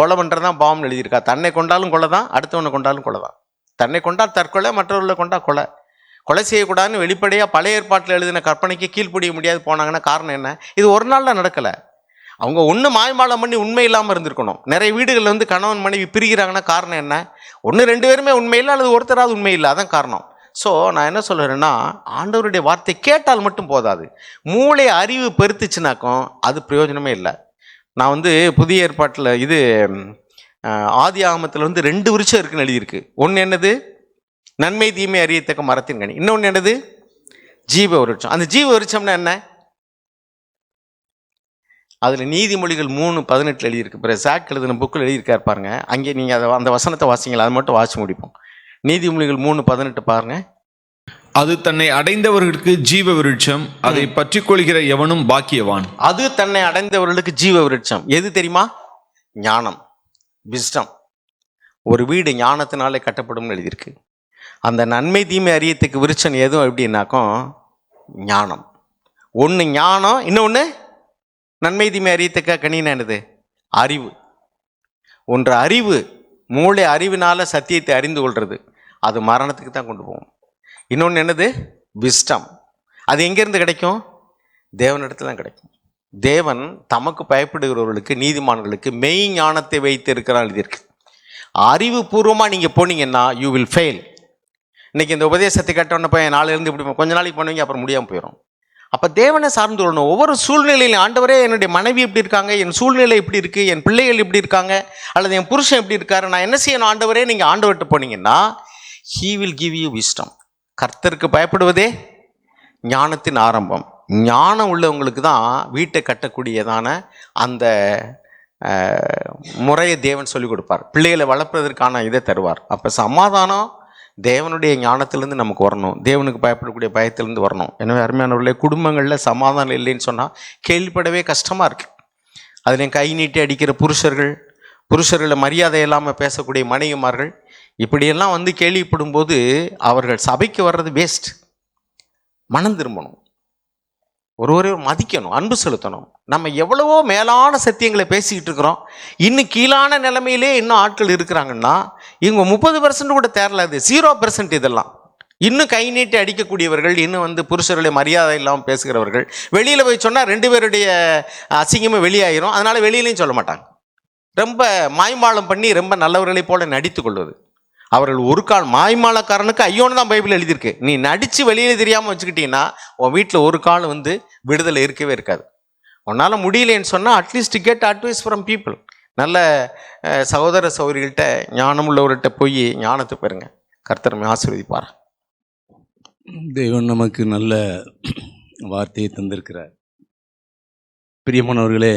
கொலை பண்ணுறது தான் பாவம்னு எழுதியிருக்கா. தன்னை கொண்டாலும் கொலை தான், அடுத்தவனை கொண்டாலும் கொலை தான். தன்னை கொண்டால் தற்கொலை, மற்றவர்களை கொண்டா கொலை. கொலை செய்யக்கூடாதுன்னு வெளிப்படையாக பழைய ஏற்பாட்டில் எழுதின கற்பனைக்கு கீழ்ப்படிய முடியாது போனாங்கன்னா காரணம் என்ன? இது ஒரு நாளில் நடக்கலை. அவங்க ஒன்று மாய்மாலம் பண்ணி உண்மை இல்லாமல் இருந்திருக்கணும். நிறைய வீடுகளில் வந்து கணவன் மனைவி பிரிகிறாங்கன்னா காரணம் என்ன? ஒன்று 2 பேருமே உண்மை இல்லை அல்லது ஒருத்தராவது உண்மை இல்லை, அதான் காரணம். ஸோ நான் என்ன சொல்கிறேன்னா, ஆண்டவருடைய வார்த்தை கேட்டால் மட்டும் போதாது, மூளை அறிவு பெருத்துச்சுனாக்கும் அது பிரயோஜனமே இல்லை. நான் வந்து புதிய ஏற்பாட்டில் இது ஆதி ஆகமத்தில் வந்து 2 விருட்சம் இருக்குன்னு எழுதியிருக்கு. ஒன்று என்னது? நன்மை தீமை அறியத்தக்க மரத்தின் கனி. இன்னொன்று என்னது? ஜீவ விருட்சம். அந்த ஜீவ விருட்சம்னா என்ன? அதில் நீதிமொழிகள் 3:18 எழுதியிருக்கு. பிறகு சாக் எழுதின புக்கில் எழுதியிருக்காரு பாருங்க. அங்கே நீங்கள் அதை அந்த வசனத்தை வாசிங்களா, அதை மட்டும் வாசி முடிப்போம். நீதிமொழிகள் 3:18 பாருங்க. அது தன்னை அடைந்தவர்களுக்கு ஜீவ விருட்சம், அதை பற்றி கொள்கிற எவனும் பாக்கியவான். அது தன்னை அடைந்தவர்களுக்கு ஜீவ விருட்சம். எது தெரியுமா? ஞானம், விஸ்டம். ஒரு வீடு ஞானத்தினாலே கட்டப்படும்னு எழுதியிருக்கு. அந்த நன்மை தீமை அறியத்துக்கு விருட்சம் எதுவும் எப்படின்னாக்கும் ஞானம். ஒன்று ஞானம், இன்னொன்று நன்மை தீமை அறியத்துக்க கனினா என்னது? அறிவு. ஒன்று அறிவு, மூளை அறிவினால சத்தியத்தை அறிந்து கொள்வது, அது மரணத்துக்கு தான் கொண்டு போகும். இன்னொன்று என்னது? விஸ்டம். அது எங்கேருந்து கிடைக்கும்? தேவனிடத்துல தான் கிடைக்கும். தேவன் தமக்கு பயப்படுகிறவர்களுக்கு, நீதிமான்களுக்கு மெய் ஞானத்தை வைத்து இருக்கிறார் எழுதியிருக்கு. அறிவுபூர்வமாக நீங்கள் போனீங்கன்னா யூ வில் ஃபெயில். இன்னைக்கு இந்த உபதேசத்தை கேட்டோன்னே போய் நாளிலிருந்து இப்படி கொஞ்ச நாளைக்கு பண்ணுவீங்க, அப்புறம் முடியாமல் போயிடும். அப்போ தேவனை சார்ந்து வரணும். ஒவ்வொரு சூழ்நிலையிலும் ஆண்டவரே என்னுடைய மனைவி எப்படி இருக்காங்க, என் சூழ்நிலை எப்படி இருக்குது, என் பிள்ளைகள் எப்படி இருக்காங்க, அல்லது என் புருஷன் எப்படி இருக்காரு, நான் என்ன செய்யணும் ஆண்டவரே, நீங்கள் ஆண்டவர்கிட்ட போனீங்கன்னா he will give you wisdom. கர்த்தருக்கு பயப்படுவதே ஞானத்தின் ஆரம்பம். ஞானம் உள்ளவங்களுக்கு தான் வீட்டை கட்டக்கூடியதான அந்த முறையை தேவன் சொல்லிக் கொடுப்பார். பிள்ளைகளை வளர்ப்பதற்கான இதை தருவார். அப்போ சமாதானம் தேவனுடைய ஞானத்திலேருந்து நமக்கு வரணும், தேவனுக்கு பயப்படக்கூடிய பயத்திலேருந்து வரணும். எனவே அருமையானவர்களே, குடும்பங்களில் சமாதானம் இல்லைன்னு சொன்னால் கேள்விப்படவே கஷ்டமாக இருக்குது. அதில் கை நீட்டி அடிக்கிற புருஷர்களை மரியாதை இல்லாமல் பேசக்கூடிய மனைவிமார்கள், இப்படியெல்லாம் வந்து கேள்விப்படும்போது அவர்கள் சபைக்கு வர்றது வேஸ்ட். மனம் திரும்பணும், ஒருவரை மதிக்கணும், அன்பு செலுத்தணும். நம்ம எவ்வளவோ மேலான சத்தியங்களை பேசிக்கிட்டு இருக்கிறோம். இன்னும் கீழான நிலைமையிலே இன்னும் ஆட்கள் இருக்கிறாங்கன்னா இவங்க 30% கூட தேரல, அது 0%. இதெல்லாம் இன்னும் கை நீட்டி அடிக்கக்கூடியவர்கள், இன்னும் வந்து புருஷர்களை மரியாதை இல்லாமல் பேசுகிறவர்கள். வெளியில் போய் சொன்னால் 2 பேருடைய அசிங்கமும் வெளியாயிரும். அதனால் வெளியிலையும் சொல்ல மாட்டாங்க. ரொம்ப மாய்மாலம் பண்ணி ரொம்ப நல்லவர்களை போல நடித்து கொள்வது. அவர்கள் ஒரு கால் மாய்மாலக்காரனுக்கு ஐயோன்னு தான் பைபிள் எழுதியிருக்கு. நீ நடித்து வெளியில் தெரியாமல் வச்சுக்கிட்டீங்கன்னா உன் வீட்டில் ஒரு கால் வந்து விடுதலை இருக்கவே இருக்காது. உன்னால் முடியலேன்னு சொன்னால் at least get advice from people. நல்ல சகோதர சகோதரிகள்கிட்ட, ஞானம் உள்ளவர்கிட்ட போய் ஞானத்தை பெறுங்க. கர்த்தர் ஆசீர்வதிப்பார். தேவன் நமக்கு நல்ல வார்த்தையை தந்திருக்கிறார். பிரியமானவர்களே,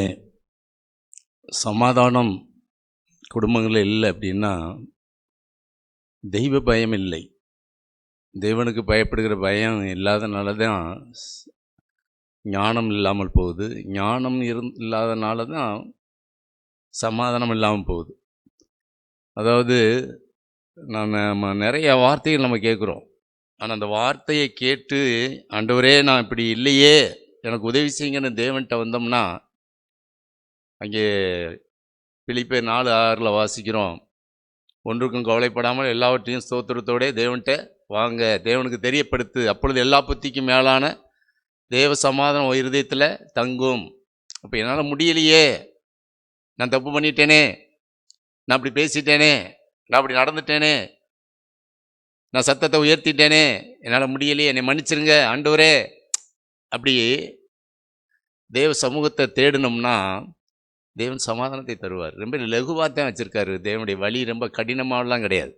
சமாதானம் குடும்பங்களில் இல்லை அப்படின்னா தெய்வ பயம் இல்லை. தேவனுக்கு பயப்படுகிற பயம் இல்லாதனால தான் ஞானம் இல்லாமல் போகுது. ஞானம் இல்லாதனால தான் சமாதானம் இல்லாமல் போகுது. அதாவது நம்ம நிறைய வார்த்தைகள் நம்ம கேட்குறோம். ஆனால் அந்த வார்த்தையை கேட்டு ஆண்டவரே நான் இப்படி இல்லையே எனக்கு உதவி செய்யுங்கன்னு தேவன்கிட்ட வந்தோம்னா, அங்கே பிலிப்பியர் 4:6 வாசிக்கிறோம், ஒன்றுக்கும் கவலைப்படாமல் எல்லாவற்றையும் ஸ்தோத்திரத்தோடே தேவன்கிட்ட வாங்க, தேவனுக்கு தெரியப்படுத்து, அப்பொழுது எல்லா புத்திக்கும் மேலான தேவ சமாதானம் ஒரு இருதயத்தில் தங்கும். அப்போ என்னால் முடியலையே, நான் தப்பு பண்ணிட்டேனே, நான் அப்படி பேசிட்டேனே, நான் அப்படி நடந்துட்டேனே, நான் சத்தத்தை உயர்த்திட்டேனே, என்னால் முடியலையே, என்னை மன்னிச்சிருங்க ஆண்டவரே. அப்படி தேவ சமூகத்தை தேடினோம்னா தேவன் சமாதானத்தை தருவார். ரொம்ப லகுவாக தான் வச்சுருக்காரு. தேவனுடைய வழி ரொம்ப கடினமாகலாம் கிடையாது.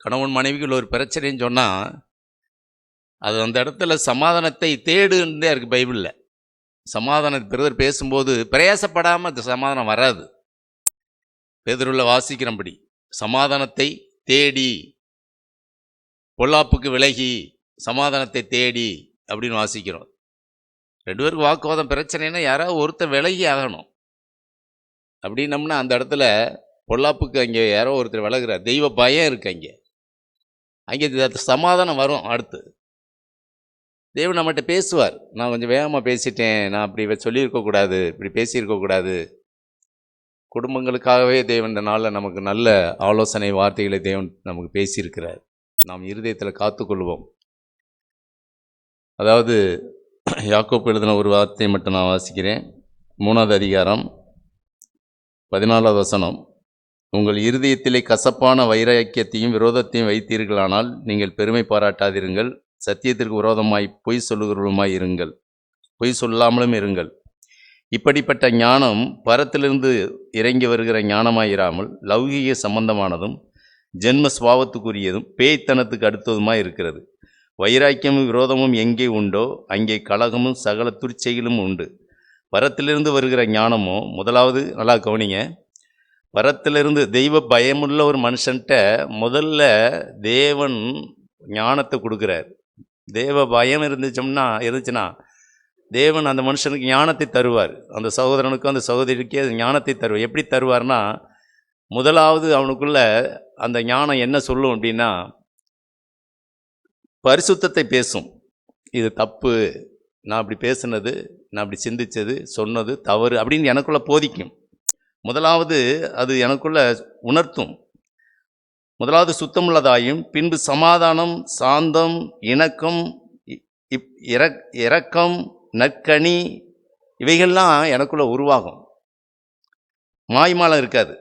கணவன் மனைவிக்குள்ள ஒரு பிரச்சனைன்னு சொன்னால் அது அந்த இடத்துல சமாதானத்தை தேடுன்னே இருக்குது பைபிளில். சமாதானத்தை பிரதர் பேசும்போது பிரயாசப்படாமல் அந்த சமாதானம் வராது. பேதுருவில் வாசிக்கிறபடி சமாதானத்தை தேடி, பொல்லாப்புக்கு விலகி சமாதானத்தை தேடி அப்படின்னு வாசிக்கிறோம். 2 பேருக்கு வாக்குவாதம் பிரச்சனைனா யாராவது ஒருத்தர் விலகி ஆகணும். அப்படின்னம்னா அந்த இடத்துல பொல்லாப்புக்கு அங்கே யாரோ ஒருத்தர் விலகுறார். தெய்வ பயம் இருக்கு அங்கே சமாதானம் வரும். அடுத்து தேவன் நம்மகிட்ட பேசுவார். நான் கொஞ்சம் வேகமாக பேசிட்டேன், நான் அப்படி சொல்லியிருக்கக்கூடாது, இப்படி பேசியிருக்கக்கூடாது. குடும்பங்களுக்காகவே தேவன் இந்த நாளில் நமக்கு நல்ல ஆலோசனை வார்த்தைகளை தேவன் நமக்கு பேசியிருக்கிறார். நாம் இருதயத்தில் காத்துக்கொள்வோம். அதாவது யாக்கோப்பு எழுதின ஒரு வார்த்தையை மட்டும் நான் வாசிக்கிறேன். 3வது அதிகாரம் 14வது வசனம். உங்கள் இருதயத்திலே கசப்பான வைராக்கியத்தையும் விரோதத்தையும் வைத்தீர்களானால் நீங்கள் பெருமை பாராட்டாதிருங்கள். சத்தியத்திற்கு விரோதமாய் பொய் சொல்லுகிறவர்களுமாய் இருங்கள், பொய் சொல்லாமலும் இருங்கள். இப்படிப்பட்ட ஞானம் பரத்திலிருந்து இறங்கி வருகிற ஞானமாயிராமல் லௌகீக சம்பந்தமானதும் ஜென்ம சுபாவத்துக்குரியதும் பேய்த்தனத்துக்கு அடுத்ததுமாய் இருக்கிறது. வைராக்கியமும் விரோதமும் எங்கே உண்டோ அங்கே கலகமும் சகல துர்ச்சைகளும் உண்டு. பரத்திலிருந்து வருகிற ஞானமோ, முதலாவது நல்லா கவனிங்க, பரத்திலிருந்து தெய்வ பயமுள்ள ஒரு மனுஷன்ட்ட முதல்ல தேவன் ஞானத்தை கொடுக்குறார். தேவ பயம் இருந்துச்சுன்னா தேவன் அந்த மனுஷனுக்கு ஞானத்தை தருவார். அந்த சகோதரனுக்கும் அந்த சகோதரிக்கே அது ஞானத்தை தருவார். எப்படி தருவார்னா, முதலாவது அவனுக்குள்ள அந்த ஞானம் என்ன சொல்லும் அப்படின்னா, பரிசுத்தத்தை பேசும். இது தப்பு, நான் அப்படி பேசுனது, நான் அப்படி சிந்தித்தது, சொன்னது தவறு அப்படின்னு எனக்குள்ளே போதிக்கும். முதலாவது அது எனக்குள்ள உணர்த்தும். முதலாவது சுத்தமுள்ளதாயும், பின்பு சமாதானம், சாந்தம், இணக்கம், இரக்கம், நற்கனி இவைகள்லாம் எனக்குள்ள உருவாகும். மாய்மாலம் இருக்காது.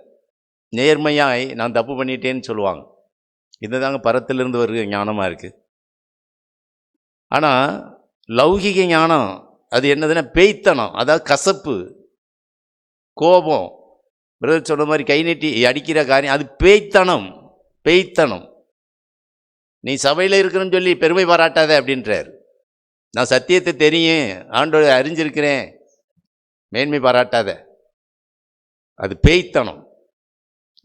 நேர்மையாய் நான் தப்பு பண்ணிட்டேன்னு சொல்லுவாங்க. இதுதாங்க பரத்திலிருந்து வருகிற ஞானமாக இருக்குது. ஆனால் லௌகிக ஞானம் அது என்னதுன்னா பேய்த்தனம், அதாவது கசப்பு, கோபம், பிரதர் சொன்ன மாதிரி கை நீட்டி அடிக்கிற காரியம், அது பேய்த்தனம். பேய்த்தனம். நீ சபையில் இருக்கிறன்னு சொல்லி பெருமை பாராட்டாத அப்படின்றார். நான் சத்தியத்தை தெரியும், ஆண்டோட அறிஞ்சிருக்கிறேன், மேன்மை பாராட்டாத, அது பேய்த்தனம்.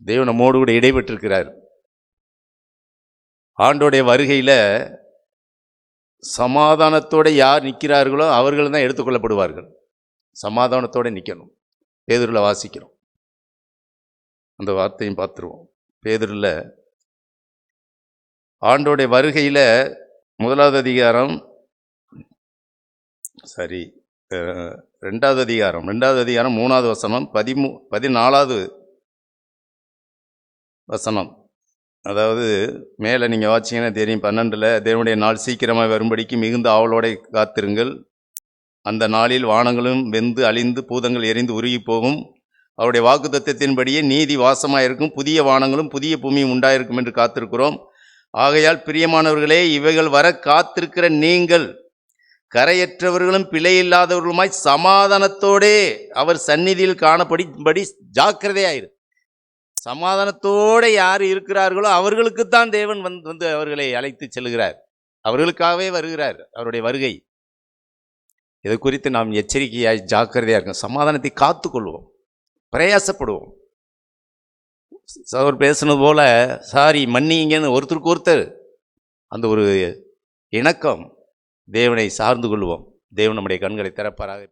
தேவன் நம்மோடு கூட இடைபெற்றிருக்கிறார். ஆண்டோடைய வருகையில் சமாதானத்தோடு யார் நிற்கிறார்களோ அவர்கள் தான் எடுத்துக்கொள்ளப்படுவார்கள். சமாதானத்தோடு நிற்கணும். பேதுருல வாசிக்கிறோம், அந்த வார்த்தையும் பார்த்துருவோம். பேதுருல ஆண்டோடைய வருகையில் 1வது அதிகாரம் 2வது அதிகாரம் 3வது வசனம் 14வது வசனம். அதாவது மேலே நீங்கள் வாட்சிங்கன்னா தெரியும். 12 தேவனுடைய நாள் சீக்கிரமாக வரும்படிக்கு மிகுந்த ஆவலோட காத்திருங்கள். அந்த நாளில் வானங்களும் வெந்து அழிந்து பூதங்கள் எரிந்து உருகி போகும். அவருடைய வாக்குத்தத்தத்தின்படியே நீதி வாசமாக இருக்கும். புதிய வானங்களும் புதிய பூமியும் உண்டாயிருக்கும் என்று காத்திருக்கிறோம். ஆகையால் பிரியமானவர்களே, இவைகள் வர காத்திருக்கிற நீங்கள் கரையற்றவர்களும் பிழையில்லாதவர்களுமாய் சமாதானத்தோடே அவர் சந்நிதியில் காணப்படி ஜாக்கிரதையாயிரு. சமாதானத்தோடு யார் இருக்கிறார்களோ அவர்களுக்குத்தான் தேவன் வந்து அவர்களை அழைத்து செல்கிறார். அவர்களுக்காகவே வருகிறார் அவருடைய வருகை. இதை குறித்து நாம் எச்சரிக்கையாய் ஜாக்கிரதையாக இருக்கோம். சமாதானத்தை காத்து கொள்வோம், பிரயாசப்படுவோம். அவர் பேசுனது போல சாரி மன்னிங்கன்னு ஒருத்தருக்கு ஒருத்தர் அந்த ஒரு இணக்கம், தேவனை சார்ந்து கொள்வோம். தேவன் நம்முடைய கண்களை திறப்பாராக.